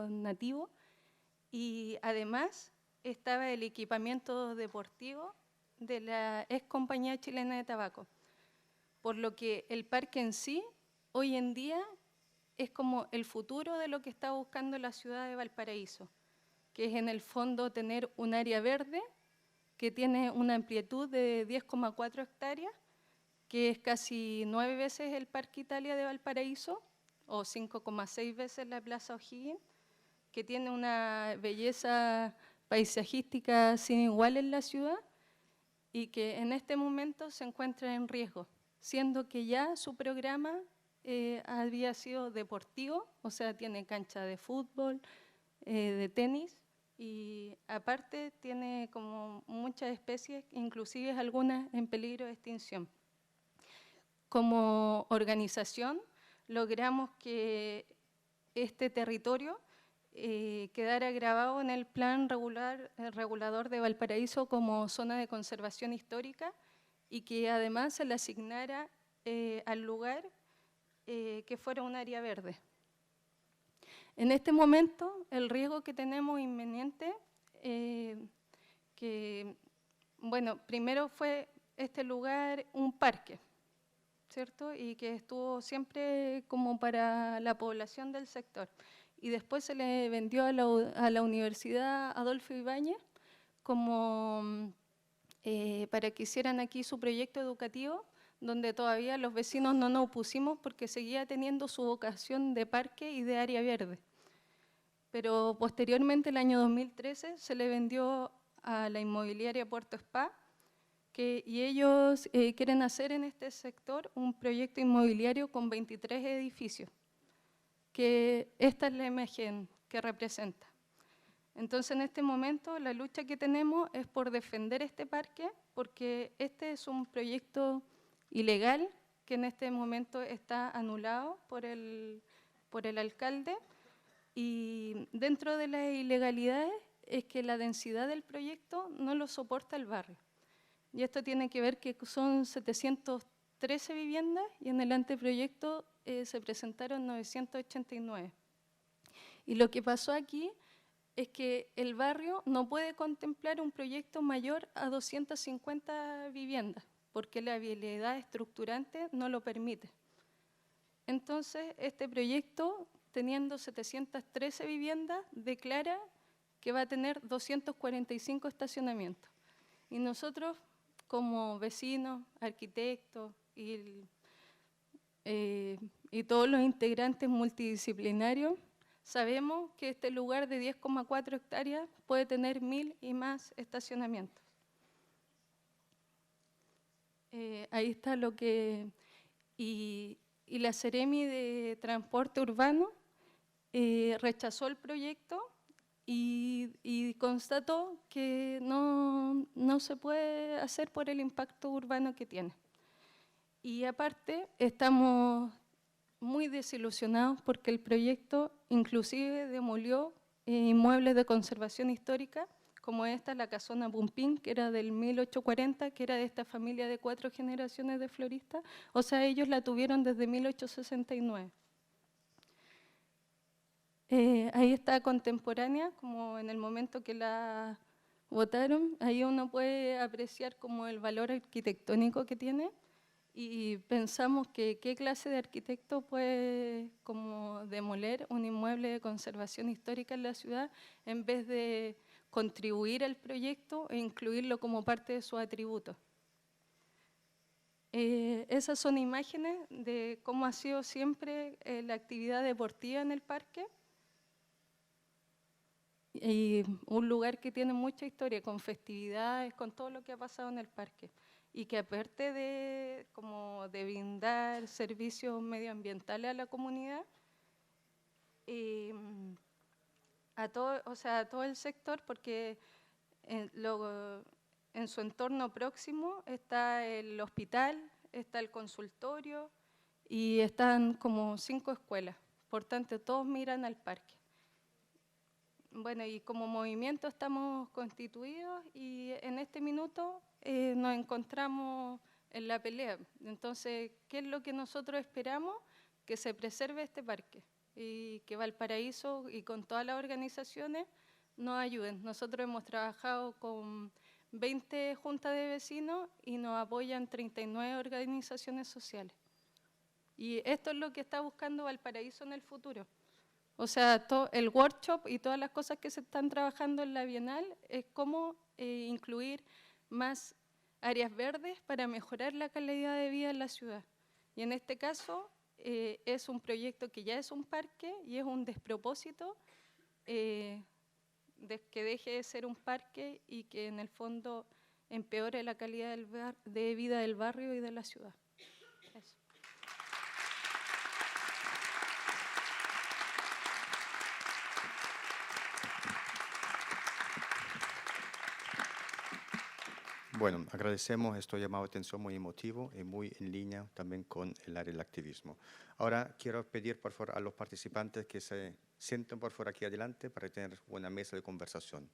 [SPEAKER 7] nativo, y además estaba el equipamiento deportivo de la ex Compañía Chilena de Tabaco, por lo que el parque en sí, hoy en día, es como el futuro de lo que está buscando la ciudad de Valparaíso, que es en el fondo tener un área verde que tiene una amplitud de 10,4 hectáreas, que es casi 9 veces el Parque Italia de Valparaíso, o 5,6 veces la Plaza O'Higgins, que tiene una belleza paisajística sin igual en la ciudad y que en este momento se encuentra en riesgo, siendo que ya su programa había sido deportivo, o sea, tiene cancha de fútbol, de tenis, y aparte tiene como muchas especies, inclusive algunas en peligro de extinción. Como organización logramos que este territorio quedara grabado en el plan regulador de Valparaíso como zona de conservación histórica y que además se le asignara al lugar que fuera un área verde. En este momento, el riesgo que tenemos inminente, bueno, primero fue este lugar un parque, ¿cierto? Y que estuvo siempre como para la población del sector. Y después se le vendió a la Universidad Adolfo Ibáñez como para que hicieran aquí su proyecto educativo, donde todavía los vecinos no nos opusimos porque seguía teniendo su vocación de parque y de área verde. Pero posteriormente, el año 2013, se le vendió a la inmobiliaria Puerto Spa, y ellos quieren hacer en este sector un proyecto inmobiliario con 23 edificios, que esta es la imagen que representa. Entonces, en este momento, la lucha que tenemos es por defender este parque, porque este es un proyecto ilegal que en este momento está anulado por el alcalde, y dentro de las ilegalidades es que la densidad del proyecto no lo soporta el barrio. Y esto tiene que ver que son 713 viviendas y en el anteproyecto se presentaron 989. Y lo que pasó aquí es que el barrio no puede contemplar un proyecto mayor a 250 viviendas, porque la vialidad estructurante no lo permite. Entonces, este proyecto, teniendo 713 viviendas, declara que va a tener 245 estacionamientos. Y nosotros, como vecinos, arquitectos y todos los integrantes multidisciplinarios, sabemos que este lugar de 10,4 hectáreas puede tener 1000 y más estacionamientos. Ahí está lo que... Y la Seremi de Transporte Urbano rechazó el proyecto y constató que no no se puede hacer por el impacto urbano que tiene. Y aparte, estamos muy desilusionados porque el proyecto inclusive demolió inmuebles de conservación histórica, como esta, la casona Bumpín, que era del 1840, que era de esta familia de 4 generaciones de floristas. O sea, ellos la tuvieron desde 1869. Ahí está contemporánea, como en el momento que la votaron. Ahí uno puede apreciar como el valor arquitectónico que tiene. Y pensamos que qué clase de arquitecto puede como demoler un inmueble de conservación histórica en la ciudad en vez de contribuir al proyecto e incluirlo como parte de sus atributos. Esas son imágenes de cómo ha sido siempre la actividad deportiva en el parque. Y un lugar que tiene mucha historia, con festividades, con todo lo que ha pasado en el parque. Y que aparte de, como de brindar servicios medioambientales a la comunidad, a todo el sector, porque en su entorno próximo está el hospital, está el consultorio y están como 5 escuelas. Por tanto, todos miran al parque. Bueno, y como movimiento estamos constituidos y en este minuto nos encontramos en la pelea. Entonces, ¿qué es lo que nosotros esperamos? Que se preserve este parque y que Valparaíso y con todas las organizaciones nos ayuden. Nosotros hemos trabajado con 20 juntas de vecinos y nos apoyan 39 organizaciones sociales. Y esto es lo que está buscando Valparaíso en el futuro. O sea, el workshop y todas las cosas que se están trabajando en la Bienal es cómo incluir más áreas verdes para mejorar la calidad de vida en la ciudad. Y en este caso es un proyecto que ya es un parque y es un despropósito que deje de ser un parque y que en el fondo empeore la calidad de vida del barrio y de la ciudad. Eso.
[SPEAKER 1] Bueno, agradecemos este llamado de atención muy emotivo y muy en línea también con el área del activismo. Ahora quiero pedir por favor a los participantes que se sienten por favor aquí adelante para tener una mesa de conversación.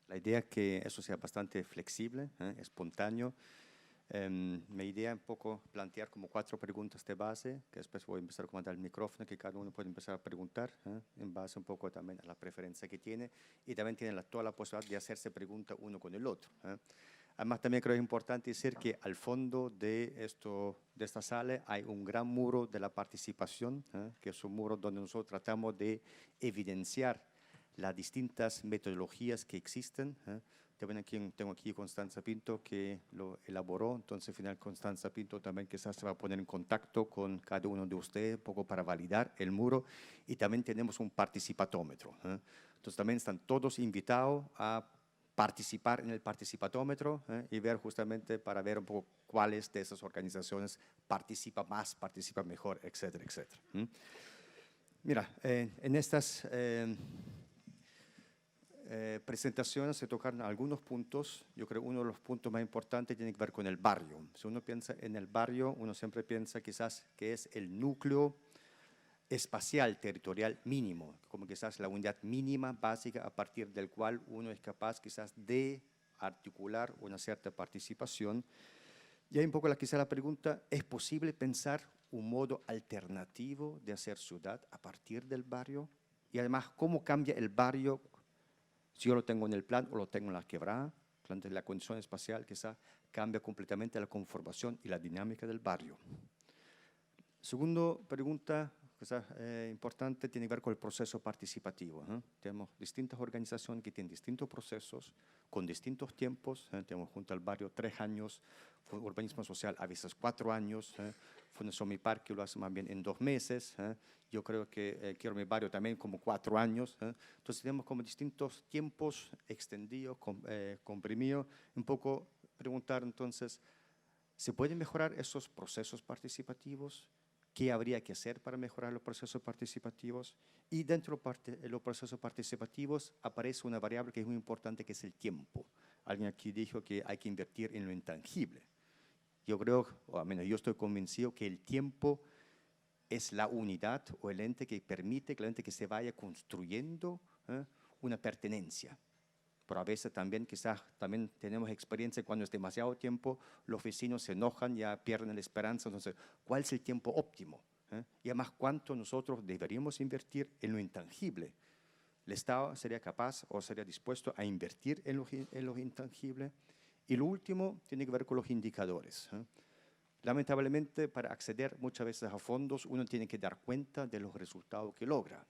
[SPEAKER 1] La idea es que eso sea bastante flexible, espontáneo. Mi idea es un poco plantear como 4 preguntas de base, que después voy a empezar a dar el micrófono, que cada uno puede empezar a preguntar, en base un poco también a la preferencia que tiene, y también tiene toda la posibilidad de hacerse preguntas uno con el otro. Además, también creo que es importante decir que al fondo de esta sala hay un gran muro de la participación, que es un muro donde nosotros tratamos de evidenciar las distintas metodologías que existen. También tengo aquí Constanza Pinto, que lo elaboró. Entonces, al final, Constanza Pinto también quizás se va a poner en contacto con cada uno de ustedes un poco para validar el muro. Y también tenemos un participatómetro. Entonces, también están todos invitados a participar en el participatómetro y ver justamente para ver un poco cuáles de esas organizaciones participan más, participan mejor, etcétera, etcétera. Mira, en estas presentaciones se tocaron algunos puntos. Yo creo que uno de los puntos más importantes tiene que ver con el barrio. Si uno piensa en el barrio, uno siempre piensa quizás que es el núcleo espacial territorial mínimo, como quizás la unidad mínima básica a partir del cual uno es capaz quizás de articular una cierta participación. Y hay un poco quizás la pregunta, ¿es posible pensar un modo alternativo de hacer ciudad a partir del barrio? Y además, ¿cómo cambia el barrio si yo lo tengo en el plan o lo tengo en la quebrada? Entonces, la condición espacial quizás cambia completamente la conformación y la dinámica del barrio. Segunda pregunta, quizás importante tiene que ver con el proceso participativo. Tenemos distintas organizaciones que tienen distintos procesos, con distintos tiempos. Tenemos junto al barrio 3 años, urbanismo social a veces 4 años, Fundación Mi Parque lo hace más bien en 2 meses. Yo creo que Quiero Mi Barrio también como 4 años. Entonces tenemos como distintos tiempos extendidos, comprimidos. Un poco preguntar entonces, ¿se pueden mejorar esos procesos participativos? ¿Qué habría que hacer para mejorar los procesos participativos? Y dentro de los procesos participativos aparece una variable que es muy importante, que es el tiempo. Alguien aquí dijo que hay que invertir en lo intangible. Yo creo, o al menos yo estoy convencido, que el tiempo es la unidad o el ente que permite que la gente que se vaya construyendo una pertenencia. Pero a veces también quizás también tenemos experiencia cuando es demasiado tiempo, los vecinos se enojan, ya pierden la esperanza. Entonces, ¿cuál es el tiempo óptimo? Y además, ¿cuánto nosotros deberíamos invertir en lo intangible? ¿El Estado sería capaz o sería dispuesto a invertir en lo intangible? Y lo último tiene que ver con los indicadores. Lamentablemente, para acceder muchas veces a fondos, uno tiene que dar cuenta de los resultados que logra.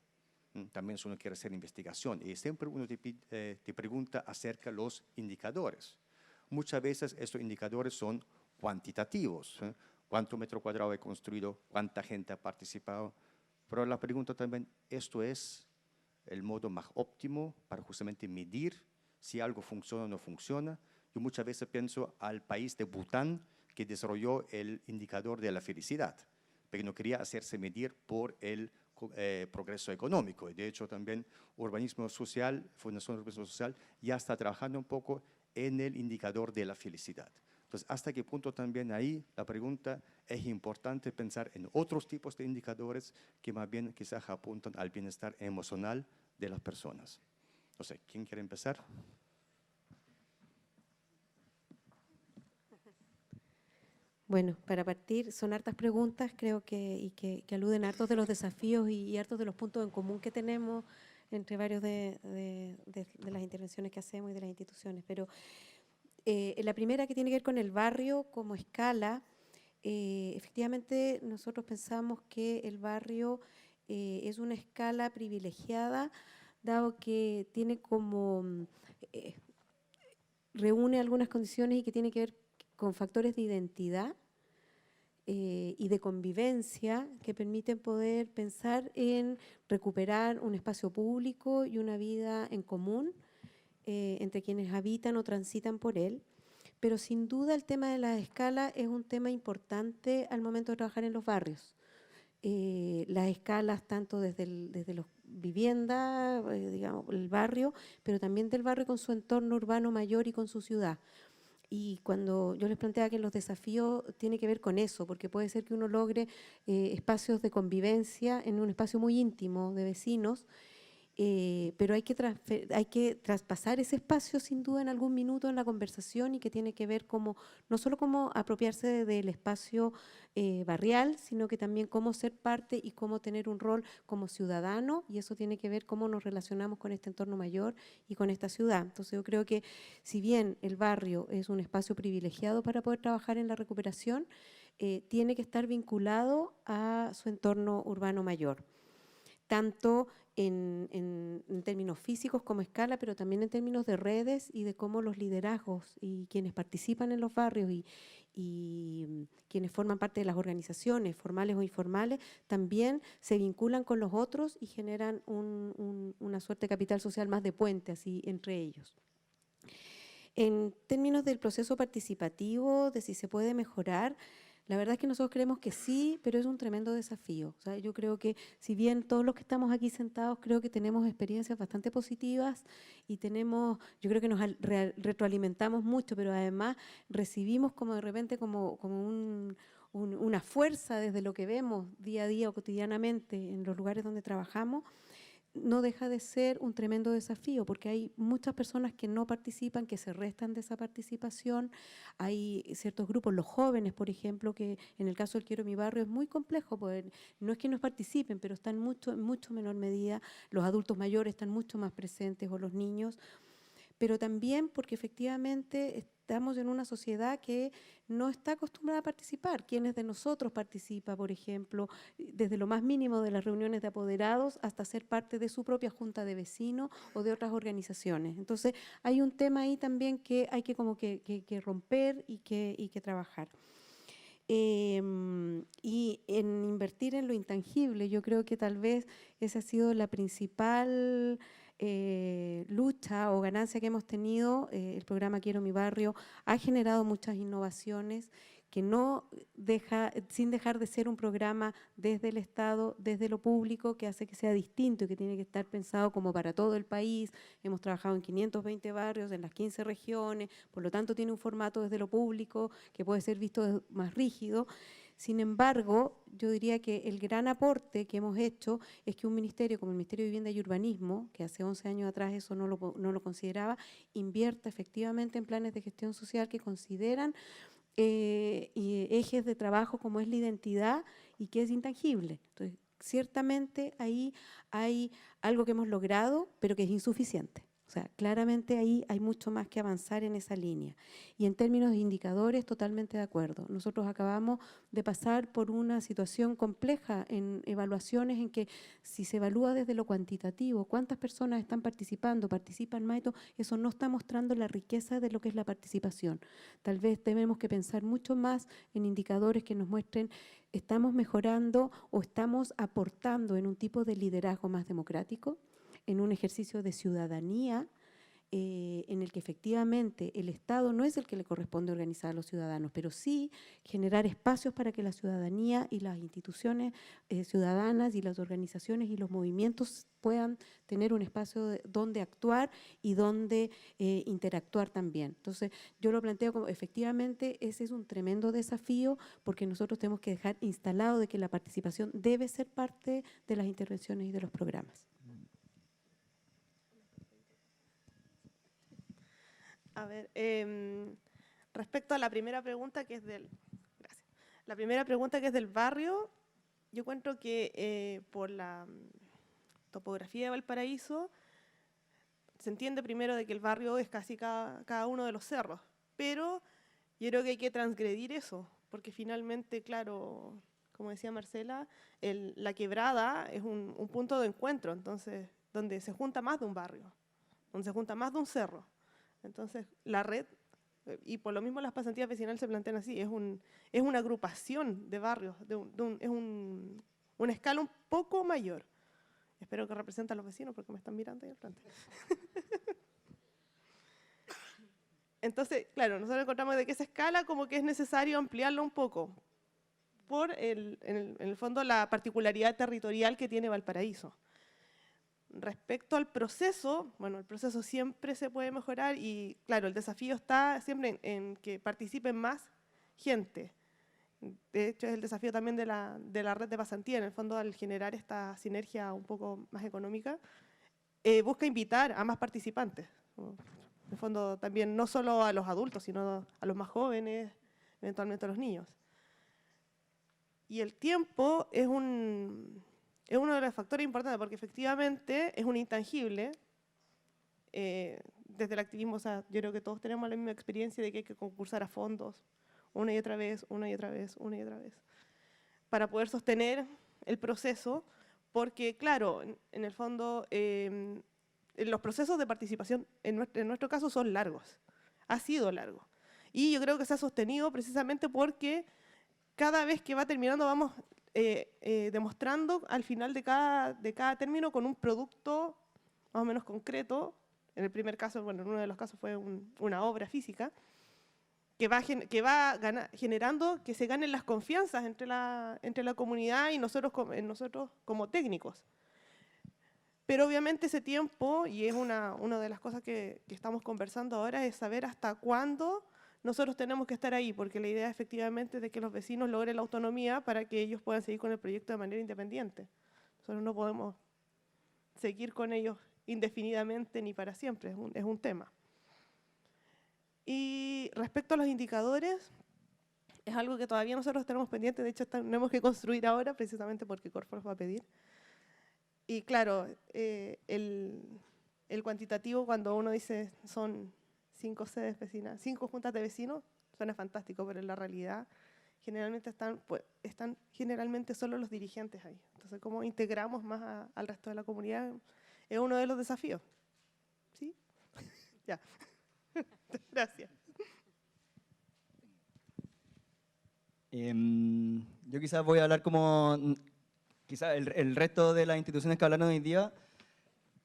[SPEAKER 1] También si uno quiere hacer investigación, y siempre uno te pregunta acerca de los indicadores. Muchas veces estos indicadores son cuantitativos. ¿Cuánto metro cuadrado he construido? ¿Cuánta gente ha participado? Pero la pregunta también, ¿esto es el modo más óptimo para justamente medir si algo funciona o no funciona? Yo muchas veces pienso al país de Bután, que desarrolló el indicador de la felicidad, pero no quería hacerse medir por el progreso económico. Y de hecho también Urbanismo Social, Fundación Urbanismo Social, ya está trabajando un poco en el indicador de la felicidad. Entonces, ¿hasta qué punto también ahí la pregunta es importante pensar en otros tipos de indicadores que más bien quizás apuntan al bienestar emocional de las personas? No sé, ¿quién quiere empezar?
[SPEAKER 2] Bueno, para partir, son hartas preguntas, creo que aluden a hartos de los desafíos y hartos de los puntos en común que tenemos entre varios de las intervenciones que hacemos y de las instituciones. Pero la primera, que tiene que ver con el barrio como escala, efectivamente nosotros pensamos que el barrio es una escala privilegiada, dado que tiene reúne algunas condiciones y que tiene que ver con factores de identidad y de convivencia que permiten poder pensar en recuperar un espacio público y una vida en común entre quienes habitan o transitan por él. Pero sin duda el tema de la escala es un tema importante al momento de trabajar en los barrios. Las escalas tanto desde las viviendas, digamos, el barrio, pero también del barrio con su entorno urbano mayor y con su ciudad. Y cuando yo les planteaba que los desafíos tienen que ver con eso, porque puede ser que uno logre espacios de convivencia en un espacio muy íntimo de vecinos, pero hay que traspasar ese espacio sin duda en algún minuto en la conversación, y que tiene que ver no solo cómo apropiarse del espacio barrial, sino que también cómo ser parte y cómo tener un rol como ciudadano, y eso tiene que ver cómo nos relacionamos con este entorno mayor y con esta ciudad. Entonces yo creo que si bien el barrio es un espacio privilegiado para poder trabajar en la recuperación, tiene que estar vinculado a su entorno urbano mayor, tanto en términos físicos como escala, pero también en términos de redes y de cómo los liderazgos y quienes participan en los barrios y quienes forman parte de las organizaciones, formales o informales, también se vinculan con los otros y generan una suerte de capital social más de puente así entre ellos. En términos del proceso participativo, de si se puede mejorar, la verdad es que nosotros creemos que sí, pero es un tremendo desafío. O sea, yo creo que si bien todos los que estamos aquí sentados creo que tenemos experiencias bastante positivas y yo creo que nos retroalimentamos mucho, pero además recibimos como de repente como una fuerza desde lo que vemos día a día o cotidianamente en los lugares donde trabajamos. No deja de ser un tremendo desafío, porque hay muchas personas que no participan, que se restan de esa participación. Hay ciertos grupos, los jóvenes, por ejemplo, que en el caso del Quiero Mi Barrio es muy complejo, pues no es que no participen, pero están en mucho menor medida. Los adultos mayores están mucho más presentes, o los niños, pero también porque efectivamente estamos en una sociedad que no está acostumbrada a participar. ¿Quiénes de nosotros participa, por ejemplo, desde lo más mínimo de las reuniones de apoderados hasta ser parte de su propia junta de vecinos o de otras organizaciones? Entonces, hay un tema ahí también que hay que como que romper y que trabajar. Y en invertir en lo intangible, yo creo que tal vez esa ha sido la principal lucha o ganancia que hemos tenido. El programa Quiero mi barrio ha generado muchas innovaciones que no deja, sin dejar de ser un programa desde el Estado, desde lo público, que hace que sea distinto y que tiene que estar pensado como para todo el país. Hemos trabajado en 520 barrios, en las 15 regiones, por lo tanto tiene un formato desde lo público que puede ser visto más rígido. Sin embargo, yo diría que el gran aporte que hemos hecho es que un ministerio como el Ministerio de Vivienda y Urbanismo, que hace 11 años atrás eso no lo consideraba, invierta efectivamente en planes de gestión social que consideran y ejes de trabajo como es la identidad y que es intangible. Entonces, ciertamente ahí hay algo que hemos logrado, pero que es insuficiente. O sea, claramente ahí hay mucho más que avanzar en esa línea. Y en términos de indicadores, totalmente de acuerdo. Nosotros acabamos de pasar por una situación compleja en evaluaciones en que si se evalúa desde lo cuantitativo, cuántas personas están participando, participan más y todo, eso no está mostrando la riqueza de lo que es la participación. Tal vez tenemos que pensar mucho más en indicadores que nos muestren estamos mejorando o estamos aportando en un tipo de liderazgo más democrático, en un ejercicio de ciudadanía en el que efectivamente el Estado no es el que le corresponde organizar a los ciudadanos, pero sí generar espacios para que la ciudadanía y las instituciones ciudadanas y las organizaciones y los movimientos puedan tener un espacio donde actuar y donde interactuar también. Entonces, yo lo planteo como efectivamente ese es un tremendo desafío porque nosotros tenemos que dejar instalado de que la participación debe ser parte de las intervenciones y de los programas.
[SPEAKER 5] A ver, respecto a la primera pregunta que es del... Gracias. La primera pregunta que es del barrio, yo encuentro que por la topografía de Valparaíso se entiende primero de que el barrio es casi cada uno de los cerros, pero yo creo que hay que transgredir eso, porque finalmente, claro, como decía Marcela, la quebrada es un punto de encuentro, entonces, donde se junta más de un barrio, donde se junta más de un cerro. Entonces, la red, y por lo mismo las pasantías vecinales se plantean así, es una agrupación de barrios, es una escala un poco mayor. Espero que represente a los vecinos porque me están mirando ahí al frente. Entonces, claro, nosotros encontramos de que esa escala como que es necesario ampliarla un poco por, en el fondo, la particularidad territorial que tiene Valparaíso. Respecto al proceso, bueno, el proceso siempre se puede mejorar y, claro, el desafío está siempre en que participen más gente. De hecho, es el desafío también de la red de pasantía, en el fondo, al generar esta sinergia un poco más económica, busca invitar a más participantes. En el fondo, también no solo a los adultos, sino a los más jóvenes, eventualmente a los niños. Y el tiempo es uno de los factores importantes, porque efectivamente es un intangible. Desde el activismo, o sea, yo creo que todos tenemos la misma experiencia de que hay que concursar a fondos una y otra vez, una y otra vez, una y otra vez, para poder sostener el proceso, porque claro, en el fondo, los procesos de participación en nuestro caso son largos, ha sido largo. Y yo creo que se ha sostenido precisamente porque cada vez que va terminando vamos demostrando al final de cada término con un producto más o menos concreto. En el primer caso, bueno, en uno de los casos fue una obra física, que va generando que se ganen las confianzas entre la comunidad y nosotros como técnicos. Pero obviamente ese tiempo, y es una de las cosas que estamos conversando ahora, es saber hasta cuándo nosotros tenemos que estar ahí, porque la idea efectivamente es de que los vecinos logren la autonomía para que ellos puedan seguir con el proyecto de manera independiente. Nosotros no podemos seguir con ellos indefinidamente ni para siempre, es un tema. Y respecto a los indicadores, es algo que todavía nosotros tenemos pendiente, de hecho tenemos que construir ahora, precisamente porque Corfo nos va a pedir. Y claro, el cuantitativo, cuando uno dice son 5 sedes vecinas, 5 juntas de vecinos, suena fantástico, pero en la realidad generalmente están generalmente solo los dirigentes ahí. Entonces, ¿cómo integramos más al resto de la comunidad? Es uno de los desafíos. ¿Sí? Ya. Gracias.
[SPEAKER 6] Yo quizás voy a hablar como quizás el resto de las instituciones que hablaron hoy día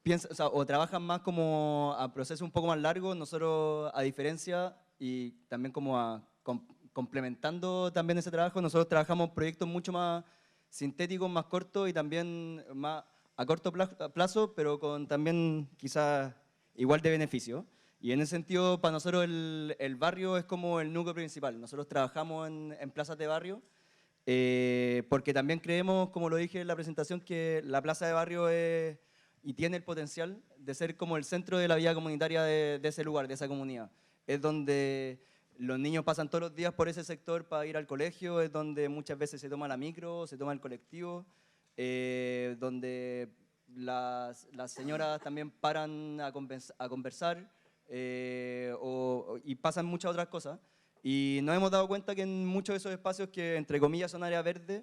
[SPEAKER 6] piensan, o trabajan más como a procesos un poco más largos. Nosotros, a diferencia, y también como complementando también ese trabajo, nosotros trabajamos proyectos mucho más sintéticos, más cortos y también más a corto plazo, pero con también quizás igual de beneficio. Y en ese sentido, para nosotros el barrio es como el núcleo principal. Nosotros trabajamos en plazas de barrio porque también creemos, como lo dije en la presentación, que la plaza de barrio es y tiene el potencial de ser como el centro de la vida comunitaria de ese lugar, de esa comunidad. Es donde los niños pasan todos los días por ese sector para ir al colegio, es donde muchas veces se toma la micro, se toma el colectivo, donde las señoras también paran a conversar y pasan muchas otras cosas. Y nos hemos dado cuenta que en muchos de esos espacios que, entre comillas, son áreas verdes,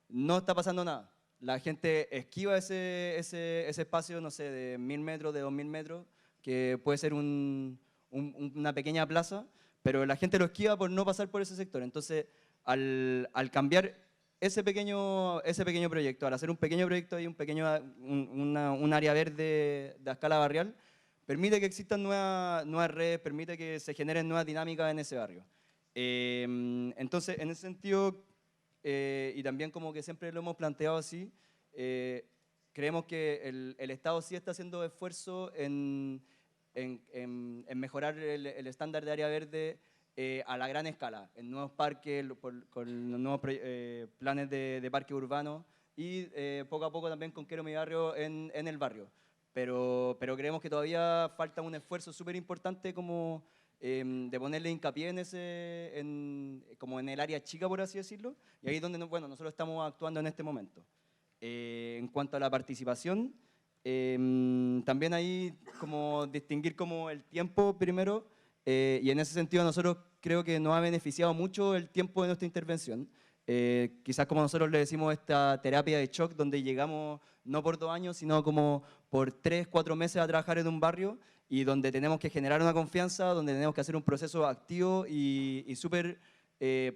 [SPEAKER 6] no está pasando nada. La gente esquiva ese espacio, no sé, de 1000 metros, de 2000 metros, que puede ser una pequeña plaza, pero la gente lo esquiva por no pasar por ese sector. Entonces, al cambiar ese pequeño proyecto, al hacer un pequeño proyecto ahí, un área verde de escala barrial, permite que existan nuevas redes, permite que se generen nuevas dinámicas en ese barrio. Entonces, en ese sentido, y también como que siempre lo hemos planteado así, creemos que el Estado sí está haciendo esfuerzo en mejorar el estándar de área verde a la gran escala, en nuevos parques, con los nuevos planes de parque urbano y poco a poco también con Quiero mi barrio en el barrio. Pero creemos que todavía falta un esfuerzo súper importante como de ponerle hincapié como en el área chica, por así decirlo, y ahí es donde nosotros estamos actuando en este momento. En cuanto a la participación, también ahí como distinguir como el tiempo primero, y en ese sentido nosotros creo que nos ha beneficiado mucho el tiempo de nuestra intervención. Quizás como nosotros le decimos esta terapia de shock, donde llegamos no por 2 años, sino como por 3, 4 meses a trabajar en un barrio y donde tenemos que generar una confianza, donde tenemos que hacer un proceso activo y súper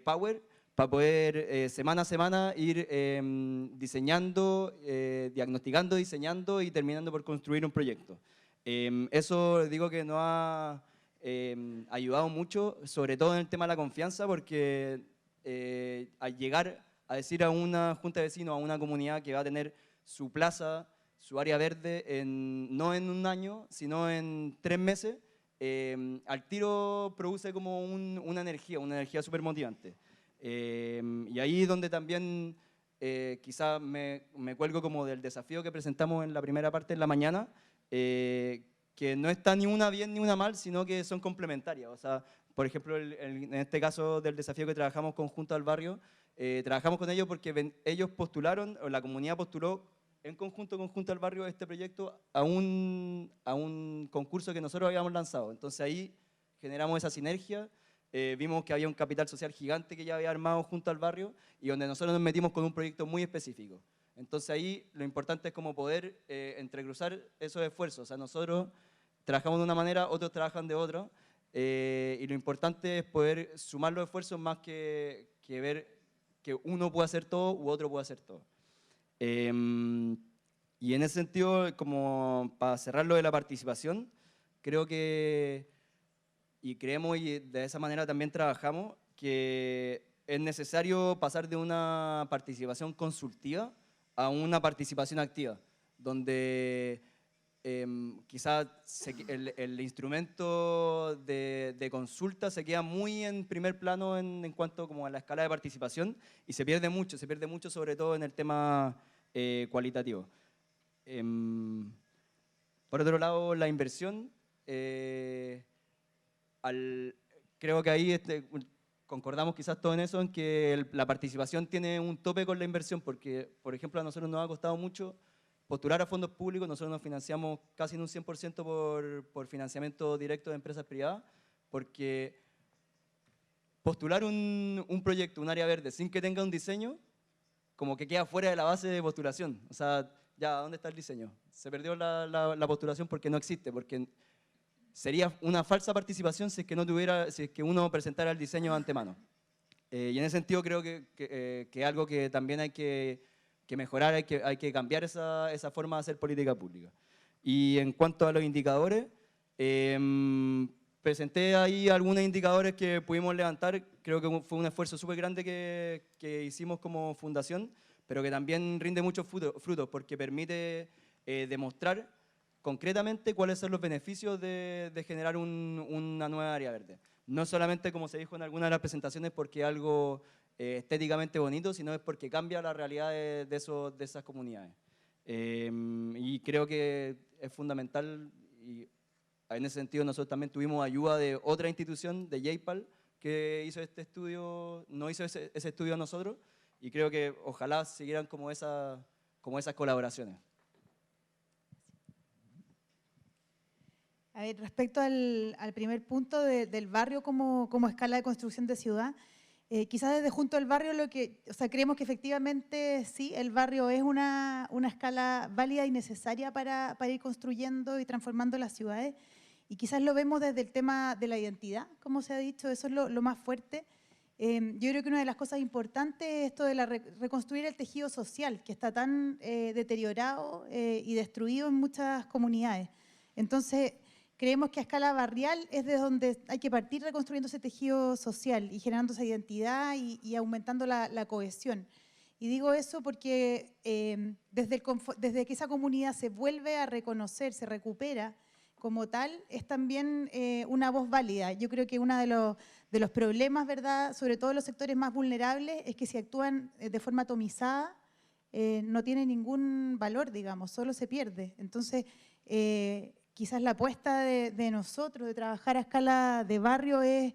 [SPEAKER 6] power para poder semana a semana ir diseñando, diagnosticando, diseñando y terminando por construir un proyecto. Eso digo que nos ha ayudado mucho, sobre todo en el tema de la confianza, porque al llegar a decir a una junta de vecinos, a una comunidad que va a tener su plaza, su área verde, no en 1 año, sino en 3 meses, al tiro produce como una energía súper motivante. Y ahí es donde también quizás me cuelgo como del desafío que presentamos en la primera parte en la mañana, que no está ni una bien ni una mal, sino que son complementarias. O sea, por ejemplo, en este caso del desafío que trabajamos con Junta al Barrio, trabajamos con ellos porque ellos postularon, o la comunidad postuló en conjunto con Junta al Barrio este proyecto a un concurso que nosotros habíamos lanzado. Entonces ahí generamos esa sinergia, vimos que había un capital social gigante que ya había armado Junta al Barrio y donde nosotros nos metimos con un proyecto muy específico. Entonces ahí lo importante es como poder entrecruzar esos esfuerzos. O sea, nosotros trabajamos de una manera, otros trabajan de otra, y lo importante es poder sumar los esfuerzos más que ver que uno puede hacer todo u otro puede hacer todo. Y en ese sentido, como para cerrar lo de la participación, creo que, y creemos y de esa manera también trabajamos, que es necesario pasar de una participación consultiva a una participación activa, donde quizás el instrumento de consulta se queda muy en primer plano en cuanto como a la escala de participación y se pierde mucho sobre todo en el tema cualitativo. Por otro lado, la inversión, creo que ahí concordamos quizás todo en eso, en que la participación tiene un tope con la inversión, porque, por ejemplo, a nosotros nos ha costado mucho postular a fondos públicos. Nosotros nos financiamos casi en un 100% por financiamiento directo de empresas privadas, porque postular un proyecto, un área verde, sin que tenga un diseño, como que queda fuera de la base de postulación. O sea, ya, ¿dónde está el diseño? Se perdió la postulación porque no existe, porque sería una falsa participación si es que, no tuviera, si es que uno presentara el diseño de antemano. Y en ese sentido creo que algo que también hay que mejorar, hay que cambiar esa forma de hacer política pública. Y en cuanto a los indicadores, presenté ahí algunos indicadores que pudimos levantar. Creo que fue un esfuerzo súper grande que hicimos como fundación, pero que también rinde muchos frutos porque permite demostrar concretamente cuáles son los beneficios de generar una nueva área verde. No solamente, como se dijo en alguna de las presentaciones, porque es algo estéticamente bonito, sino es porque cambia la realidad de esas comunidades. Y creo que es fundamental, y en ese sentido nosotros también tuvimos ayuda de otra institución, de JPAL, que hizo este estudio, no hizo ese estudio a nosotros, y creo que ojalá siguieran como esas colaboraciones.
[SPEAKER 4] A ver, respecto al primer punto del barrio como escala de construcción de ciudad, quizás desde Junto al Barrio creemos que efectivamente sí, el barrio es una escala válida y necesaria para ir construyendo y transformando las ciudades, y quizás lo vemos desde el tema de la identidad, como se ha dicho, eso es lo más fuerte. Yo creo que una de las cosas importantes es esto de reconstruir el tejido social, que está tan deteriorado y destruido en muchas comunidades. Entonces, creemos que a escala barrial es de donde hay que partir reconstruyendo ese tejido social y generando esa identidad y aumentando la cohesión. Y digo eso porque desde que esa comunidad se vuelve a reconocer, se recupera como tal, es también una voz válida. Yo creo que uno de los problemas, ¿verdad?, sobre todo en los sectores más vulnerables, es que si actúan de forma atomizada, no tiene ningún valor, digamos, solo se pierde. Entonces, quizás la apuesta de nosotros, de trabajar a escala de barrio, es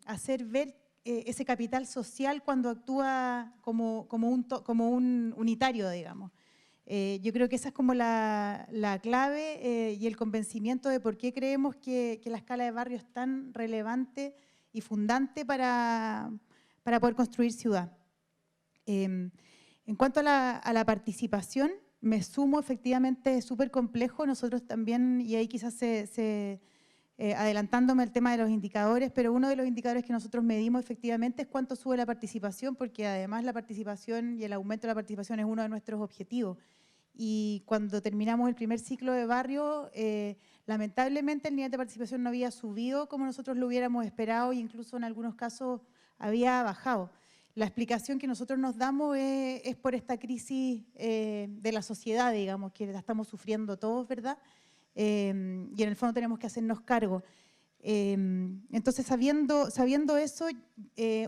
[SPEAKER 4] hacer ver ese capital social cuando actúa como un unitario, digamos. Yo creo que esa es como la clave y el convencimiento de por qué creemos que la escala de barrio es tan relevante y fundante para poder construir ciudad. En cuanto a la participación, me sumo, efectivamente es súper complejo. Nosotros también, y ahí quizás adelantándome al tema de los indicadores, pero uno de los indicadores que nosotros medimos efectivamente es cuánto sube la participación, porque además la participación y el aumento de la participación es uno de nuestros objetivos. Y cuando terminamos el primer ciclo de barrio, lamentablemente el nivel de participación no había subido como nosotros lo hubiéramos esperado, e incluso en algunos casos había bajado. La explicación que nosotros nos damos es por esta crisis de la sociedad, digamos, que la estamos sufriendo todos, ¿verdad? Y en el fondo tenemos que hacernos cargo. Entonces, sabiendo eso,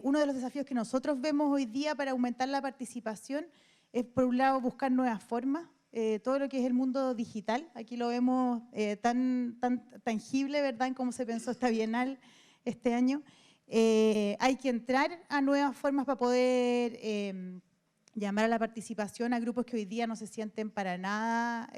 [SPEAKER 4] uno de los desafíos que nosotros vemos hoy día para aumentar la participación es, por un lado, buscar nuevas formas. Todo lo que es el mundo digital, aquí lo vemos tan tangible, ¿verdad?, en cómo se pensó esta Bienal este año. Hay que entrar a nuevas formas para poder llamar a la participación a grupos que hoy día no se sienten para nada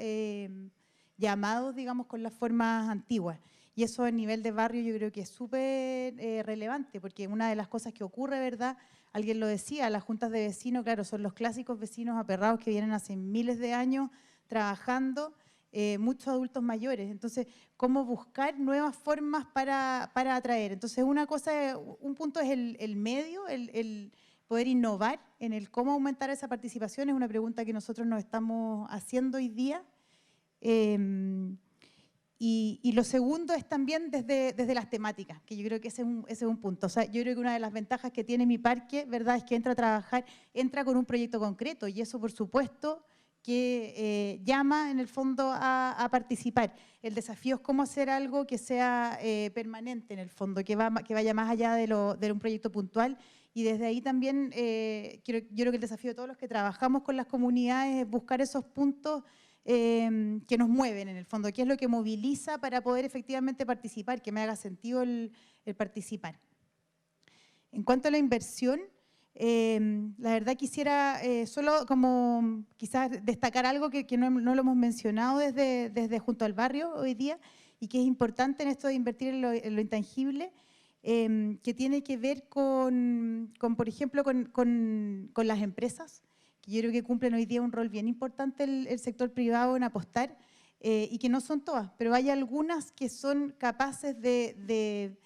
[SPEAKER 4] llamados, digamos, con las formas antiguas. Y eso a nivel de barrio yo creo que es súper relevante, porque una de las cosas que ocurre, ¿verdad?, alguien lo decía, las juntas de vecinos, claro, son los clásicos vecinos aperrados que vienen hace miles de años trabajando, muchos adultos mayores. Entonces, ¿cómo buscar nuevas formas para atraer? Entonces, un punto es el medio, el poder innovar en el cómo aumentar esa participación, es una pregunta que nosotros nos estamos haciendo hoy día. Y lo segundo es también desde las temáticas, que yo creo que ese es un punto. O sea, yo creo que una de las ventajas que tiene mi parque, ¿verdad?, es que entra con un proyecto concreto, y eso, por supuesto, que llama en el fondo a participar. El desafío es cómo hacer algo que sea permanente en el fondo, que vaya más allá de un proyecto puntual, y desde ahí también yo creo que el desafío de todos los que trabajamos con las comunidades es buscar esos puntos que nos mueven en el fondo, qué es lo que moviliza para poder efectivamente participar, que me haga sentido el participar. En cuanto a la inversión, La verdad quisiera solo como quizás destacar algo que no lo hemos mencionado desde Junto al Barrio hoy día y que es importante en esto de invertir en lo intangible, que tiene que ver por ejemplo, con las empresas, que yo creo que cumplen hoy día un rol bien importante el sector privado en apostar, y que no son todas, pero hay algunas que son capaces de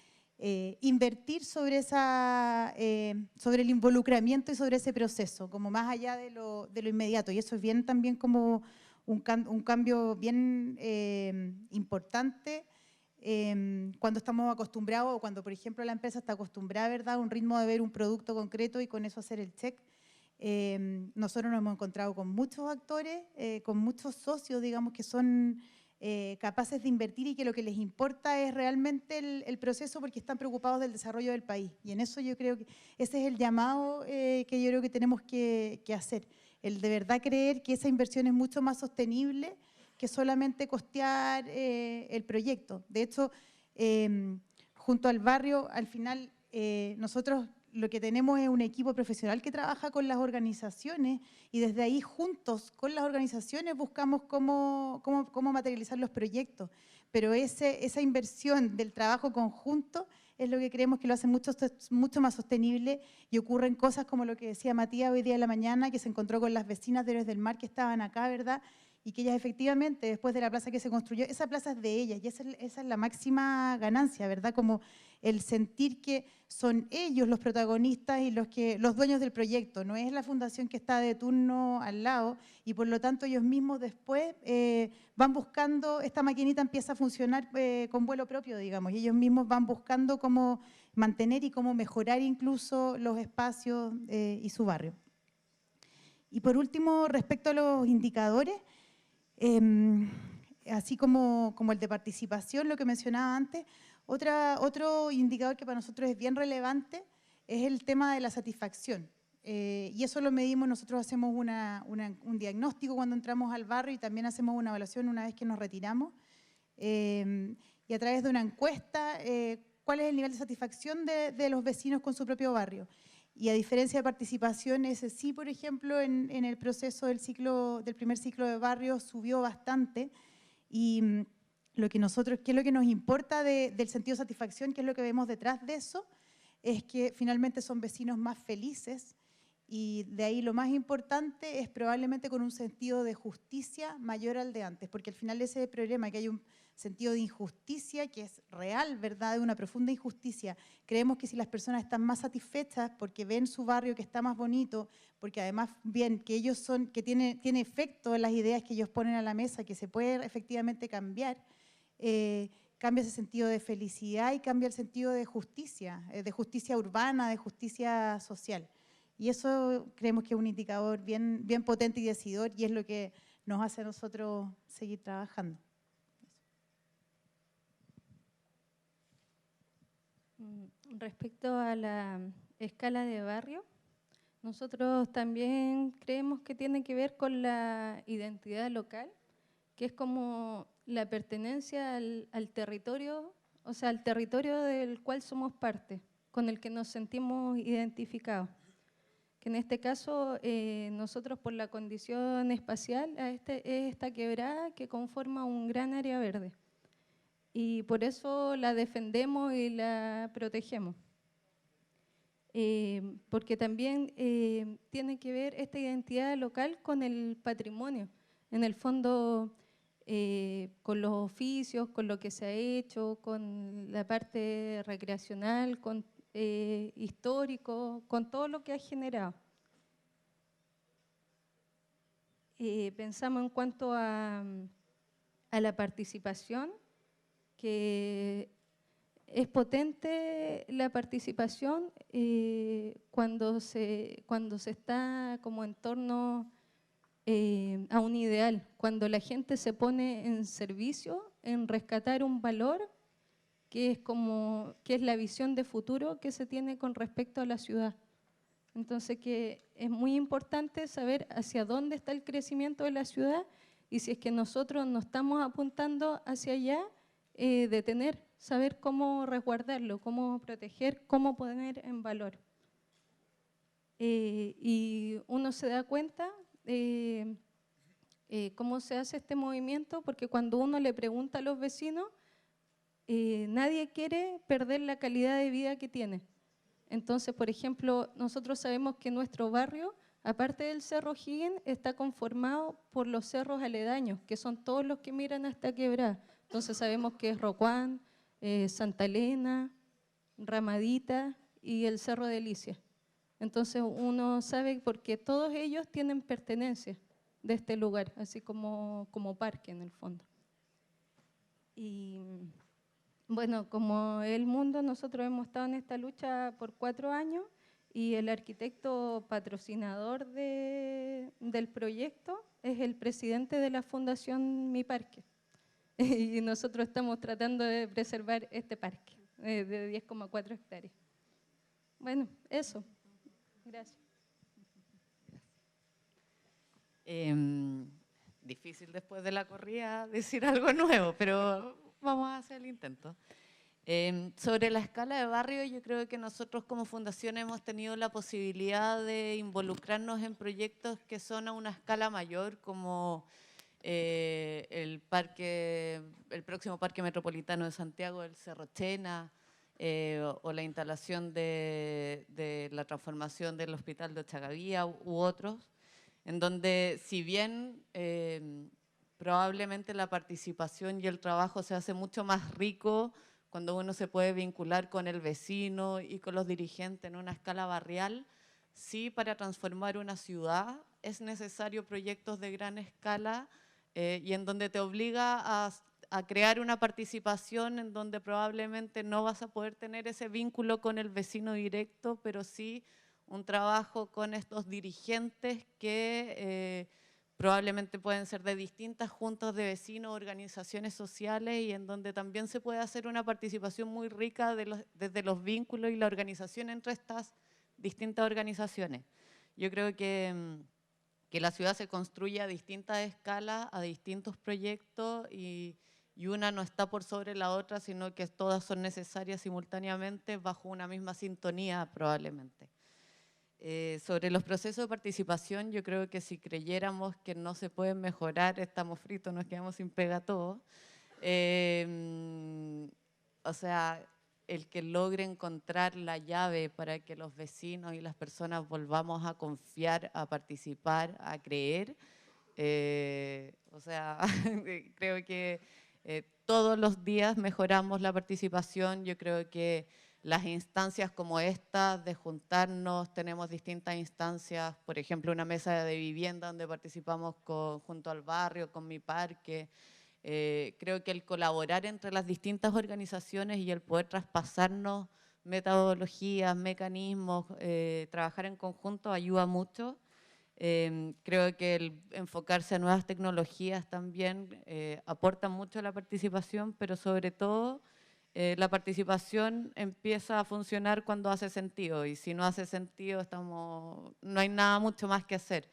[SPEAKER 4] invertir sobre el involucramiento y sobre ese proceso, como más allá de lo inmediato. Y eso es bien también como un cambio bien importante cuando estamos acostumbrados, o cuando, por ejemplo, la empresa está acostumbrada, ¿verdad?, a un ritmo de ver un producto concreto y con eso hacer el check. Nosotros nos hemos encontrado con muchos actores, con muchos socios, digamos, que son capaces de invertir y que lo que les importa es realmente el proceso, porque están preocupados del desarrollo del país. Y en eso yo creo que ese es el llamado que yo creo que tenemos que hacer, el de verdad creer que esa inversión es mucho más sostenible que solamente costear el proyecto. De hecho, Junto al Barrio, al final, nosotros lo que tenemos es un equipo profesional que trabaja con las organizaciones y desde ahí juntos con las organizaciones buscamos cómo materializar los proyectos. Pero esa inversión del trabajo conjunto es lo que creemos que lo hace mucho más sostenible, y ocurren cosas como lo que decía Matías hoy día en la mañana, que se encontró con las vecinas de Héroes del Mar que estaban acá, ¿verdad?, y que ellas efectivamente, después de la plaza que se construyó, esa plaza es de ellas, y esa es la máxima ganancia, ¿verdad?, como el sentir que son ellos los protagonistas y los dueños del proyecto, no es la fundación que está de turno al lado, y por lo tanto ellos mismos después van buscando, esta maquinita empieza a funcionar con vuelo propio, digamos, y ellos mismos van buscando cómo mantener y cómo mejorar incluso los espacios y su barrio. Y por último, respecto a los indicadores, así como el de participación, lo que mencionaba antes, otro indicador que para nosotros es bien relevante es el tema de la satisfacción. Y eso lo medimos, nosotros hacemos un diagnóstico cuando entramos al barrio y también hacemos una evaluación una vez que nos retiramos. Y a través de una encuesta, cuál es el nivel de satisfacción de los vecinos con su propio barrio. Y a diferencia de participación, ese sí, por ejemplo, en el proceso del primer ciclo de barrio subió bastante. Y ¿qué es lo que nos importa del sentido de satisfacción? ¿Qué es lo que vemos detrás de eso? Es que finalmente son vecinos más felices, y de ahí lo más importante es probablemente con un sentido de justicia mayor al de antes, porque al final ese es el problema, que hay un sentido de injusticia que es real, ¿verdad?, de una profunda injusticia. Creemos que si las personas están más satisfechas porque ven su barrio que está más bonito, porque además ven que que tiene efecto en las ideas que ellos ponen a la mesa, que se puede efectivamente cambiar, cambia ese sentido de felicidad y cambia el sentido de justicia urbana, de justicia social. Y eso creemos que es un indicador bien potente y decidor, y es lo que nos hace a nosotros seguir trabajando.
[SPEAKER 7] Respecto a la escala de barrio, nosotros también creemos que tiene que ver con la identidad local, que es como la pertenencia al territorio, o sea, al territorio del cual somos parte, con el que nos sentimos identificados. Que en este caso, nosotros por la condición espacial, es esta quebrada que conforma un gran área verde. Y por eso la defendemos y la protegemos. Porque también tiene que ver esta identidad local con el patrimonio. En el fondo, con los oficios, con lo que se ha hecho, con la parte recreacional, con histórico, con todo lo que ha generado. Pensamos en cuanto a la participación, que es potente la participación cuando se está como en torno a un ideal, cuando la gente se pone en servicio, en rescatar un valor que es la visión de futuro que se tiene con respecto a la ciudad. Entonces, que es muy importante saber hacia dónde está el crecimiento de la ciudad, y si es que nosotros no estamos apuntando hacia allá, saber cómo resguardarlo, cómo proteger, cómo poner en valor. y uno se da cuenta cómo se hace este movimiento, porque cuando uno le pregunta a los vecinos, nadie quiere perder la calidad de vida que tiene. Entonces, por ejemplo, nosotros sabemos que nuestro barrio, aparte del Cerro Higgins, está conformado por los cerros aledaños, que son todos los que miran hasta Quebrada. Entonces sabemos que es Rocuán, Santa Elena, Ramadita y el Cerro de Delicia. Entonces uno sabe porque todos ellos tienen pertenencia de este lugar, así como parque en el fondo. Y bueno, como El Mundo, nosotros hemos estado en esta lucha por 4 años y el arquitecto patrocinador del proyecto es el presidente de la Fundación Mi Parque. Y nosotros estamos tratando de preservar este parque de 10,4 hectáreas. Bueno, eso. Gracias.
[SPEAKER 3] Difícil después de la corrida decir algo nuevo, pero vamos a hacer el intento. Sobre la escala de barrio, yo creo que nosotros como fundación hemos tenido la posibilidad de involucrarnos en proyectos que son a una escala mayor, como el próximo Parque Metropolitano de Santiago, el Cerro Chena, o la instalación de la transformación del Hospital de Ochagavía u otros, en donde si bien probablemente la participación y el trabajo se hace mucho más rico cuando uno se puede vincular con el vecino y con los dirigentes en una escala barrial, sí, para transformar una ciudad es necesario proyectos de gran escala y en donde te obliga a crear una participación en donde probablemente no vas a poder tener ese vínculo con el vecino directo, pero sí un trabajo con estos dirigentes que probablemente pueden ser de distintas juntas de vecinos, organizaciones sociales, y en donde también se puede hacer una participación muy rica desde los vínculos y la organización entre estas distintas organizaciones. Yo creo que la ciudad se construye a distintas escalas, a distintos proyectos, y una no está por sobre la otra, sino que todas son necesarias simultáneamente bajo una misma sintonía probablemente. Sobre los procesos de participación, yo creo que si creyéramos que no se pueden mejorar, estamos fritos, nos quedamos sin pega todos. O sea, el que logre encontrar la llave para que los vecinos y las personas volvamos a confiar, a participar, a creer, o sea, creo que todos los días mejoramos la participación. Yo creo que las instancias como esta de juntarnos, tenemos distintas instancias, por ejemplo, una mesa de vivienda donde participamos junto al barrio, con Mi Parque. Creo que el colaborar entre las distintas organizaciones y el poder traspasarnos metodologías, mecanismos, trabajar en conjunto ayuda mucho. Creo que el enfocarse a nuevas tecnologías también aporta mucho a la participación, pero sobre todo la participación empieza a funcionar cuando hace sentido, y si no hace sentido no hay nada mucho más que hacer.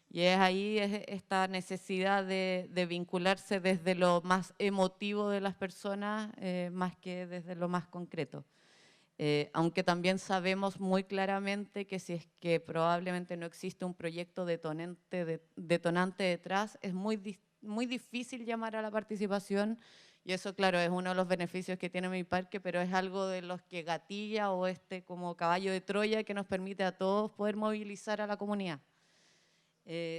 [SPEAKER 3] Y es ahí esta necesidad de vincularse desde lo más emotivo de las personas más que desde lo más concreto. Aunque también sabemos muy claramente que si es que probablemente no existe un proyecto detonante detrás, es muy difícil llamar a la participación, y eso, claro, es uno de los beneficios que tiene Mi Parque, pero es algo de los que gatilla o como caballo de Troya que nos permite a todos poder movilizar a la comunidad.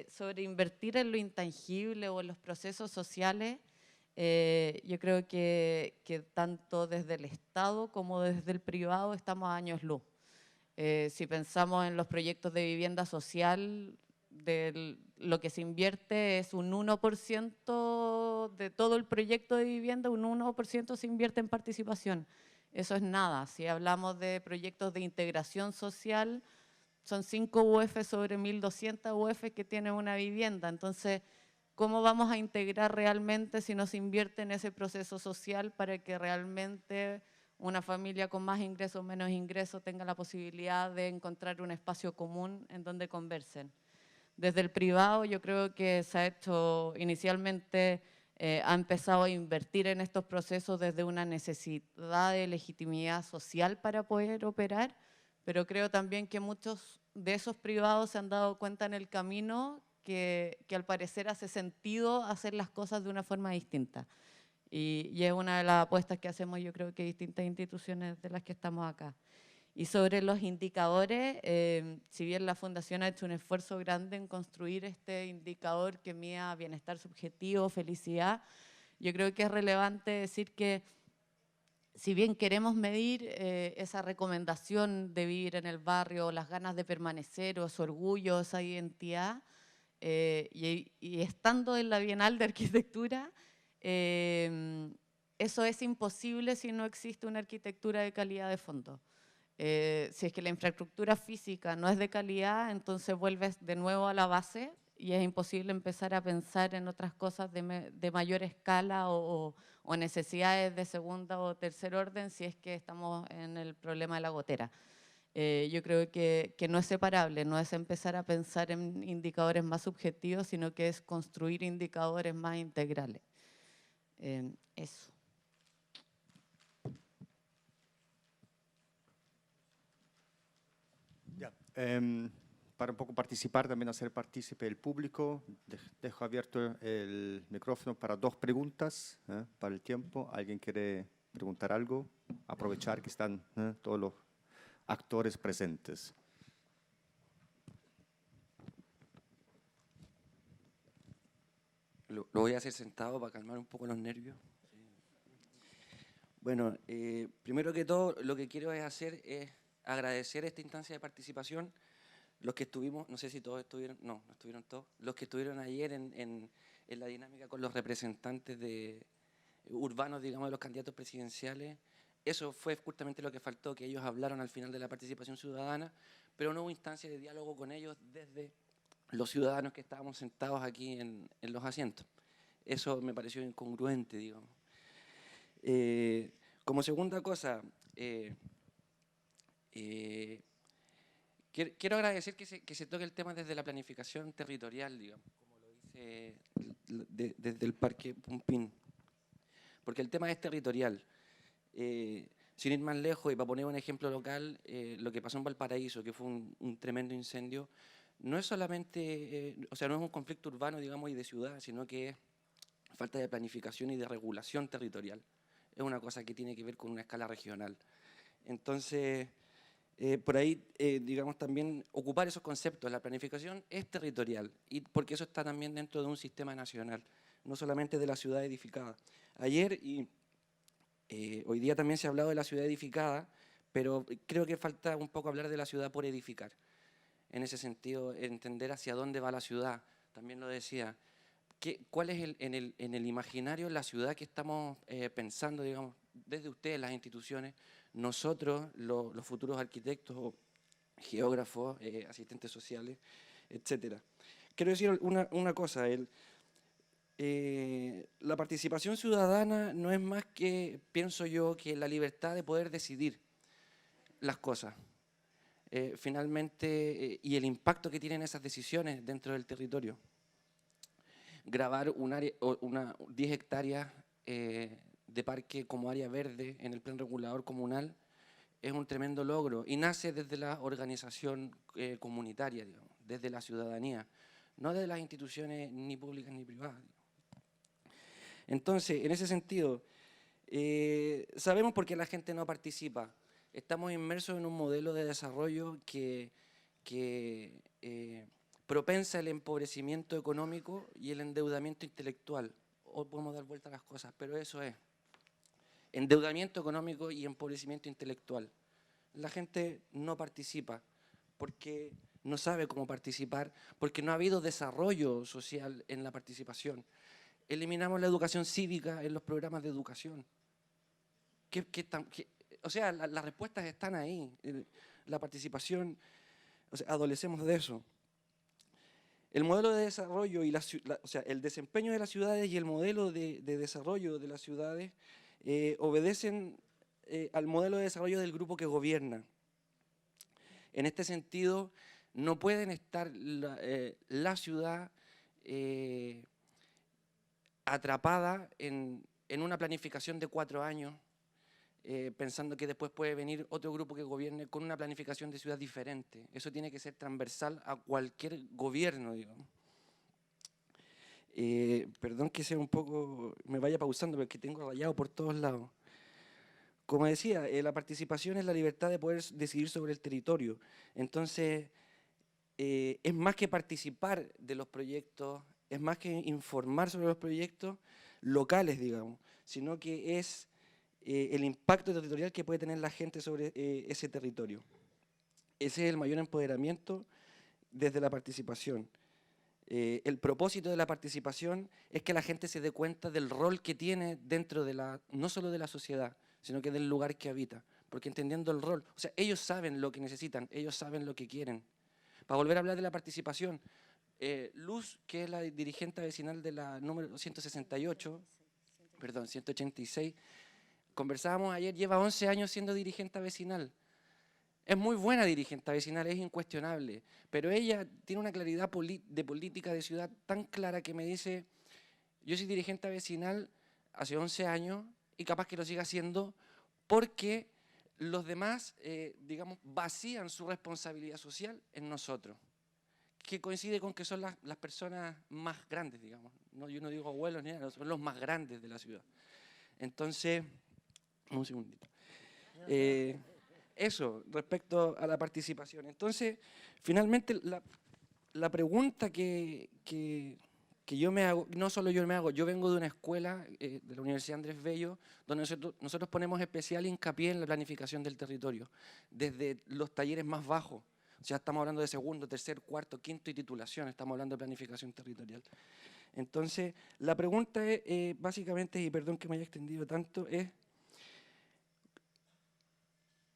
[SPEAKER 3] Sobre invertir en lo intangible o en los procesos sociales, yo creo que tanto desde el Estado como desde el privado estamos a años luz. Si pensamos en los proyectos de vivienda social, lo que se invierte es un 1% de todo el proyecto de vivienda, un 1% se invierte en participación. Eso es nada. Si hablamos de proyectos de integración social, son 5 UF sobre 1.200 UF que tienen una vivienda. Entonces, ¿cómo vamos a integrar realmente si no se invierte en ese proceso social para que realmente una familia con más ingresos o menos ingresos tenga la posibilidad de encontrar un espacio común en donde conversen? Desde el privado yo creo que se ha hecho inicialmente, ha empezado a invertir en estos procesos desde una necesidad de legitimidad social para poder operar, pero creo también que muchos de esos privados se han dado cuenta en el camino que al parecer hace sentido hacer las cosas de una forma distinta. Y es una de las apuestas que hacemos, yo creo que distintas instituciones de las que estamos acá. Y sobre los indicadores, si bien la Fundación ha hecho un esfuerzo grande en construir este indicador que mida bienestar subjetivo, felicidad, yo creo que es relevante decir que si bien queremos medir esa recomendación de vivir en el barrio, las ganas de permanecer o su orgullo, esa identidad, y estando en la Bienal de Arquitectura, eso es imposible si no existe una arquitectura de calidad de fondo. Si es que la infraestructura física no es de calidad, entonces vuelves de nuevo a la base y es imposible empezar a pensar en otras cosas de mayor escala o necesidades de segunda o tercer orden si es que estamos en el problema de la gotera. Yo creo que no es separable, no es empezar a pensar en indicadores más subjetivos, sino que es construir indicadores más integrales. Eso.
[SPEAKER 1] Ya. Para un poco participar, también hacer partícipe el público, dejo abierto el micrófono para 2 preguntas, para el tiempo. ¿Alguien quiere preguntar algo? Aprovechar que están todos los actores presentes.
[SPEAKER 8] Lo voy a hacer sentado para calmar un poco los nervios. Bueno, primero que todo, lo que quiero hacer es agradecer esta instancia de participación. Los que estuvimos, no sé si todos estuvieron, no estuvieron todos, los que estuvieron ayer en la dinámica con los representantes urbanos, digamos, de los candidatos presidenciales. Eso fue justamente lo que faltó, que ellos hablaron al final de la participación ciudadana, pero no hubo instancia de diálogo con ellos desde los ciudadanos que estábamos sentados aquí en los asientos. Eso me pareció incongruente, digamos. Como segunda cosa, quiero agradecer que se toque el tema desde la planificación territorial, digamos, como lo dice desde el Parque Pumpín, porque el tema es territorial. Sin ir más lejos, y para poner un ejemplo local, lo que pasó en Valparaíso, que fue un tremendo incendio, no es solamente, o sea, no es un conflicto urbano, digamos, y de ciudad, sino que es falta de planificación y de regulación territorial. Es una cosa que tiene que ver con una escala regional. Entonces, por ahí, digamos, también ocupar esos conceptos. La planificación es territorial, y porque eso está también dentro de un sistema nacional, no solamente de la ciudad edificada. Ayer y hoy día también se ha hablado de la ciudad edificada, pero creo que falta un poco hablar de la ciudad por edificar. En ese sentido, entender hacia dónde va la ciudad, también lo decía. ¿Cuál es en el imaginario la ciudad que estamos pensando, digamos, desde ustedes, las instituciones, nosotros, los futuros arquitectos, o geógrafos, asistentes sociales, etcétera? Quiero decir una cosa, la participación ciudadana no es más que, pienso yo, que la libertad de poder decidir las cosas. Finalmente, y el impacto que tienen esas decisiones dentro del territorio. Grabar un área, 10 hectáreas de parque como área verde en el plan regulador comunal es un tremendo logro y nace desde la organización comunitaria, digamos, desde la ciudadanía, no desde las instituciones ni públicas ni privadas. Entonces, en ese sentido, sabemos por qué la gente no participa. Estamos inmersos en un modelo de desarrollo que propensa el empobrecimiento económico y el endeudamiento intelectual. O podemos dar vuelta a las cosas, pero eso es. Endeudamiento económico y empobrecimiento intelectual. La gente no participa porque no sabe cómo participar, porque no ha habido desarrollo social en la participación. Eliminamos la educación cívica en los programas de educación. O sea, las respuestas están ahí. La participación, o sea, adolecemos de eso. El modelo de desarrollo y o sea, el desempeño de las ciudades y el modelo de desarrollo de las ciudades obedecen al modelo de desarrollo del grupo que gobierna. En este sentido, no pueden estar la ciudad atrapada en una planificación de 4 años pensando que después puede venir otro grupo que gobierne con una planificación de ciudad diferente. Eso tiene que ser transversal a cualquier gobierno, digamos. Perdón que sea un poco, me vaya pausando, porque tengo rayado por todos lados. Como decía, la participación es la libertad de poder decidir sobre el territorio. Entonces, es más que participar de los proyectos, es más que informar sobre los proyectos locales, digamos, sino que es el impacto territorial que puede tener la gente sobre ese territorio. Ese es el mayor empoderamiento desde la participación. El propósito de la participación es que la gente se dé cuenta del rol que tiene dentro de no solo de la sociedad, sino que del lugar que habita. Porque entendiendo el rol, o sea, ellos saben lo que necesitan, ellos saben lo que quieren. Para volver a hablar de la participación, Luz, que es la dirigente vecinal de la número 186, conversábamos ayer, lleva 11 años siendo dirigente vecinal. Es muy buena dirigente vecinal, es incuestionable, pero ella tiene una claridad de política de ciudad tan clara que me dice, yo soy dirigente vecinal hace 11 años y capaz que lo siga haciendo porque los demás, digamos, vacían su responsabilidad social en nosotros, que coincide con que son las personas más grandes, digamos. No, yo no digo abuelos ni nada, son los más grandes de la ciudad. Entonces, un segundito. Eso, respecto a la participación. Entonces, finalmente, la pregunta que yo me hago, no solo yo me hago, yo vengo de una escuela de la Universidad Andrés Bello, donde nosotros ponemos especial hincapié en la planificación del territorio, desde los talleres más bajos. O sea, estamos hablando de segundo, tercer, cuarto, quinto y titulación, estamos hablando de planificación territorial. Entonces, la pregunta es, básicamente, y perdón que me haya extendido tanto, es,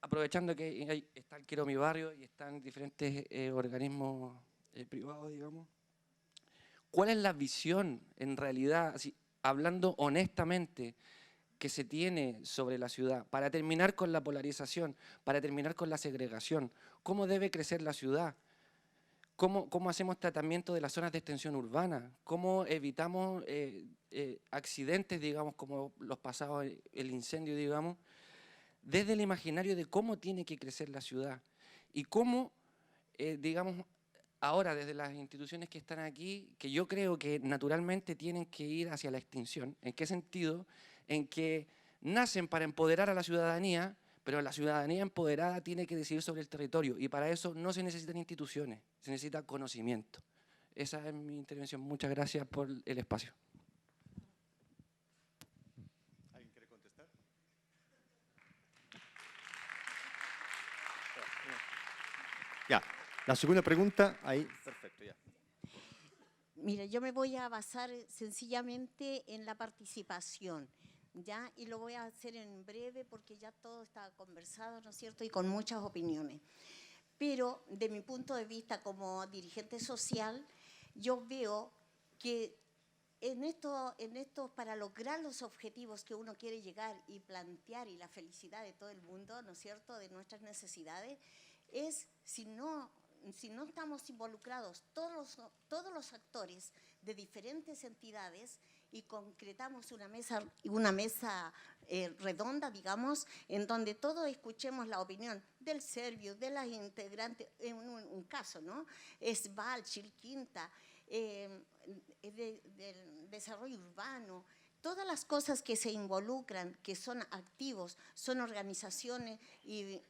[SPEAKER 8] aprovechando que ahí está el Quiero Mi Barrio y están diferentes organismos privados, digamos, ¿cuál es la visión, en realidad, así, hablando honestamente, que se tiene sobre la ciudad para terminar con la polarización, para terminar con la segregación? ¿Cómo debe crecer la ciudad? ¿Cómo hacemos tratamiento de las zonas de extensión urbana? ¿Cómo evitamos accidentes, digamos, como los pasados, el incendio, digamos? Desde el imaginario de cómo tiene que crecer la ciudad y cómo, digamos, ahora desde las instituciones que están aquí, que yo creo que naturalmente tienen que ir hacia la extinción. ¿En qué sentido? En que nacen para empoderar a la ciudadanía, pero la ciudadanía empoderada tiene que decidir sobre el territorio y para eso no se necesitan instituciones, se necesita conocimiento. Esa es mi intervención. Muchas gracias por el espacio.
[SPEAKER 1] ¿Alguien quiere contestar? Ya, la segunda pregunta, ahí, perfecto, ya.
[SPEAKER 9] Mira, yo me voy a basar sencillamente en la participación, ¿ya? Y lo voy a hacer en breve porque ya todo está conversado, ¿no es cierto? Y con muchas opiniones. Pero de mi punto de vista como dirigente social, yo veo que en esto, para lograr los objetivos que uno quiere llegar y plantear y la felicidad de todo el mundo, ¿no es cierto?, de nuestras necesidades, es si no estamos involucrados todos los actores de diferentes entidades y concretamos una mesa redonda, digamos, en donde todos escuchemos la opinión del Servio, de las integrantes, en un caso, ¿no? ESVAL, Chilquinta, del desarrollo urbano, todas las cosas que se involucran, que son activos, son organizaciones y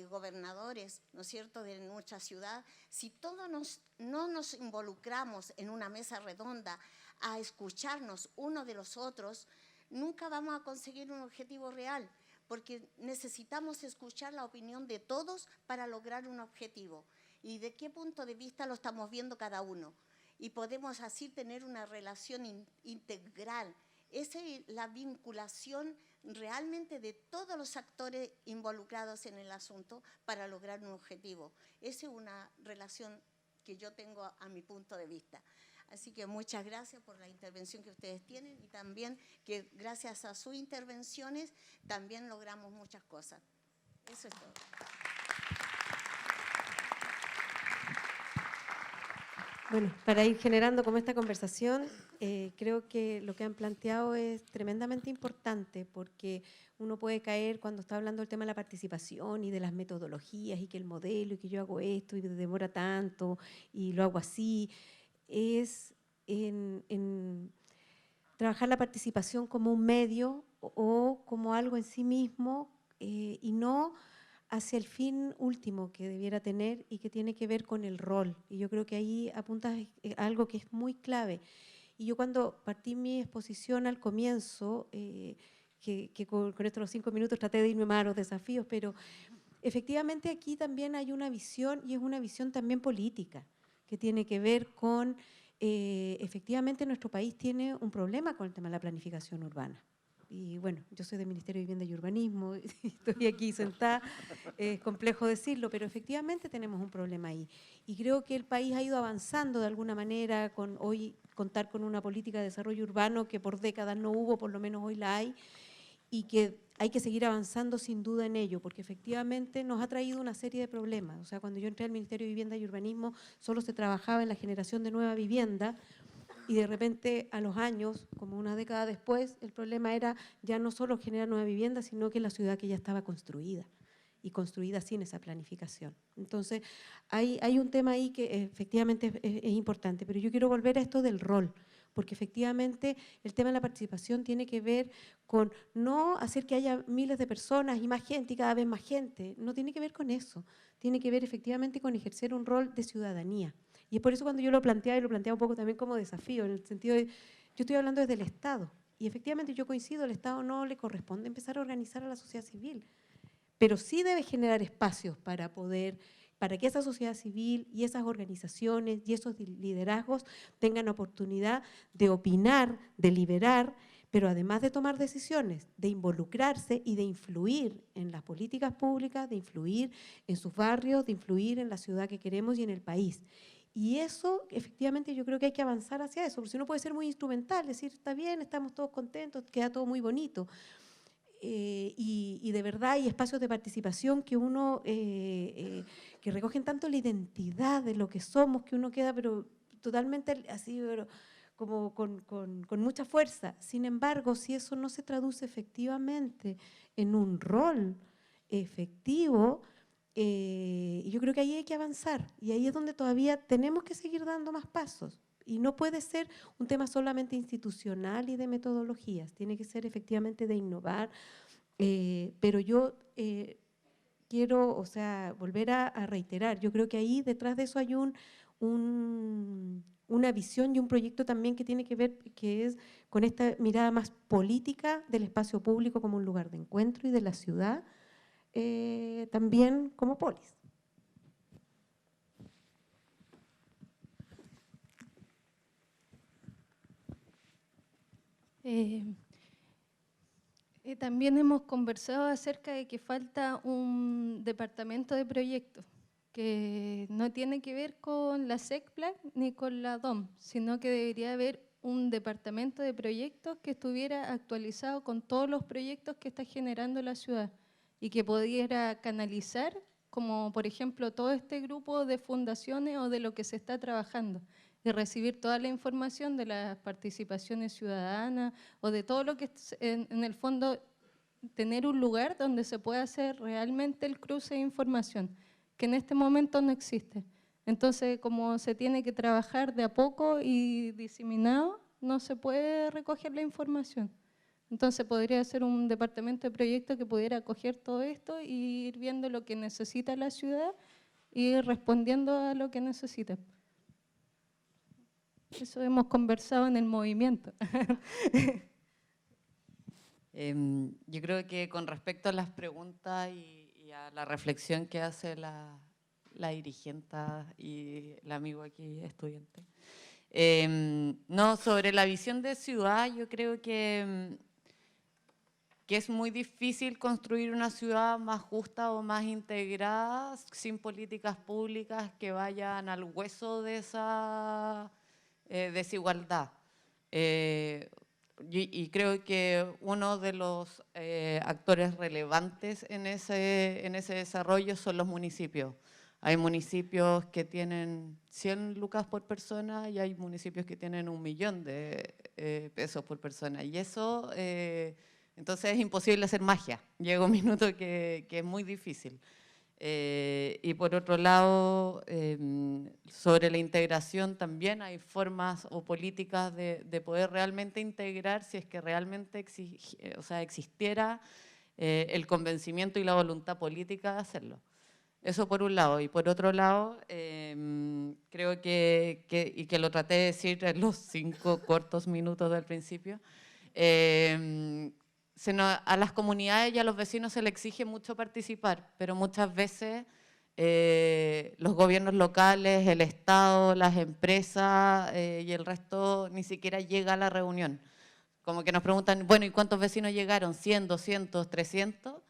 [SPEAKER 9] gobernadores, ¿no es cierto?, de nuestra ciudad, si todos no nos involucramos en una mesa redonda a escucharnos uno de los otros, nunca vamos a conseguir un objetivo real, porque necesitamos escuchar la opinión de todos para lograr un objetivo. ¿Y de qué punto de vista lo estamos viendo cada uno? Y podemos así tener una relación integral. Esa es la vinculación realmente de todos los actores involucrados en el asunto para lograr un objetivo. Esa es una relación que yo tengo a mi punto de vista. Así que muchas gracias por la intervención que ustedes tienen y también que gracias a sus intervenciones también logramos muchas cosas. Eso es todo.
[SPEAKER 2] Bueno, para ir generando como esta conversación, creo que lo que han planteado es tremendamente importante porque uno puede caer cuando está hablando del tema de la participación y de las metodologías y que el modelo y que yo hago esto y demora tanto y lo hago así, es en trabajar la participación como un medio o como algo en sí mismo y no hacia el fin último que debiera tener y que tiene que ver con el rol. Y yo creo que ahí apuntas a algo que es muy clave. Y yo cuando partí mi exposición al comienzo, que con estos 5 minutos traté de irme más a los desafíos, pero efectivamente aquí también hay una visión y es una visión también política que tiene que ver con, efectivamente nuestro país tiene un problema con el tema de la planificación urbana. Y bueno, yo soy del Ministerio de Vivienda y Urbanismo, y estoy aquí sentada, es complejo decirlo, pero efectivamente tenemos un problema ahí. Y creo que el país ha ido avanzando de alguna manera, con hoy contar con una política de desarrollo urbano que por décadas no hubo, por lo menos hoy la hay, y que hay que seguir avanzando sin duda en ello, porque efectivamente nos ha traído una serie de problemas. O sea, cuando yo entré al Ministerio de Vivienda y Urbanismo, solo se trabajaba en la generación de nueva vivienda, y de repente a los años, como una década después, el problema era ya no solo generar nueva vivienda, sino que la ciudad que ya estaba construida y construida sin esa planificación. Entonces, hay un tema ahí que efectivamente es importante, pero yo quiero volver a esto del rol, porque efectivamente el tema de la participación tiene que ver con no hacer que haya miles de personas y más gente y cada vez más gente, no tiene que ver con eso, tiene que ver efectivamente con ejercer un rol de ciudadanía. Y es por eso cuando yo lo planteaba, y lo planteaba un poco también como desafío, en el sentido de, yo estoy hablando desde el Estado, y efectivamente yo coincido, al Estado no le corresponde empezar a organizar a la sociedad civil, pero sí debe generar espacios para que esa sociedad civil y esas organizaciones y esos liderazgos tengan oportunidad de opinar, de liderar, pero además de tomar decisiones, de involucrarse y de influir en las políticas públicas, de influir en sus barrios, de influir en la ciudad que queremos y en el país. Y eso, efectivamente, yo creo que hay que avanzar hacia eso, porque si no puede ser muy instrumental, decir, está bien, estamos todos contentos, queda todo muy bonito. Y de verdad hay espacios de participación que uno, que recogen tanto la identidad de lo que somos, que uno queda pero totalmente así, pero como con mucha fuerza. Sin embargo, si eso no se traduce efectivamente en un rol efectivo, yo creo que ahí hay que avanzar y ahí es donde todavía tenemos que seguir dando más pasos. Y no puede ser un tema solamente institucional y de metodologías, tiene que ser efectivamente de innovar, pero yo quiero, o sea, volver a reiterar, yo creo que ahí detrás de eso hay una visión y un proyecto también que tiene que ver, que es con esta mirada más política del espacio público como un lugar de encuentro y de la ciudad, también como polis.
[SPEAKER 7] También hemos conversado acerca de que falta un departamento de proyectos que no tiene que ver con la SECPLAC ni con la DOM, sino que debería haber un departamento de proyectos que estuviera actualizado con todos los proyectos que está generando la ciudad y que pudiera canalizar, como por ejemplo todo este grupo de fundaciones o de lo que se está trabajando, y recibir toda la información de las participaciones ciudadanas o de todo lo que en el fondo tener un lugar donde se pueda hacer realmente el cruce de información, que en este momento no existe. Entonces, como se tiene que trabajar de a poco y diseminado, no se puede recoger la información. Entonces, podría ser un departamento de proyectos que pudiera acoger todo esto y ir viendo lo que necesita la ciudad y ir respondiendo a lo que necesita. Eso hemos conversado en el movimiento.
[SPEAKER 3] Yo creo que con respecto a las preguntas y a la reflexión que hace la dirigente y el amigo aquí estudiante, no, sobre la visión de ciudad, yo creo que es muy difícil construir una ciudad más justa o más integrada sin políticas públicas que vayan al hueso de esa desigualdad. Y creo que uno de los actores relevantes en ese desarrollo son los municipios. Hay municipios que tienen 100 lucas por persona y hay municipios que tienen 1 millón de pesos por persona. Y eso, entonces es imposible hacer magia. Llega un minuto que es muy difícil. Y por otro lado, sobre la integración también hay formas o políticas de poder realmente integrar si es que realmente existiera el convencimiento y la voluntad política de hacerlo. Eso por un lado. Y por otro lado, creo que lo traté de decir en los 5 cortos minutos del principio, a las comunidades y a los vecinos se les exige mucho participar, pero muchas veces los gobiernos locales, el Estado, las empresas y el resto ni siquiera llega a la reunión. Como que nos preguntan, bueno, ¿y cuántos vecinos llegaron? ¿100, 200, 300?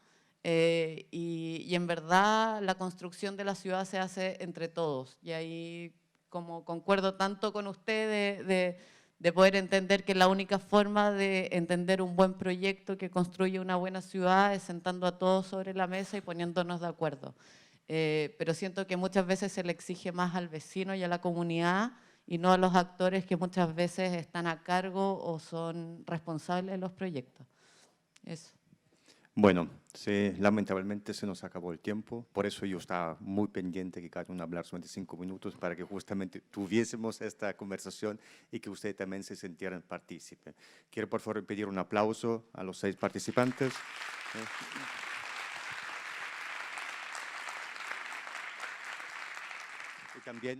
[SPEAKER 3] Y en verdad la construcción de la ciudad se hace entre todos. Y ahí como concuerdo tanto con usted de poder entender que la única forma de entender un buen proyecto que construye una buena ciudad es sentando a todos sobre la mesa y poniéndonos de acuerdo. Pero siento que muchas veces se le exige más al vecino y a la comunidad y no a los actores que muchas veces están a cargo o son responsables de los proyectos. Eso.
[SPEAKER 1] Bueno, lamentablemente se nos acabó el tiempo, por eso yo estaba muy pendiente que cada uno hablara solamente 5 minutos para que justamente tuviésemos esta conversación y que ustedes también se sintieran partícipes. Quiero por favor pedir un aplauso a los 6 participantes. Y también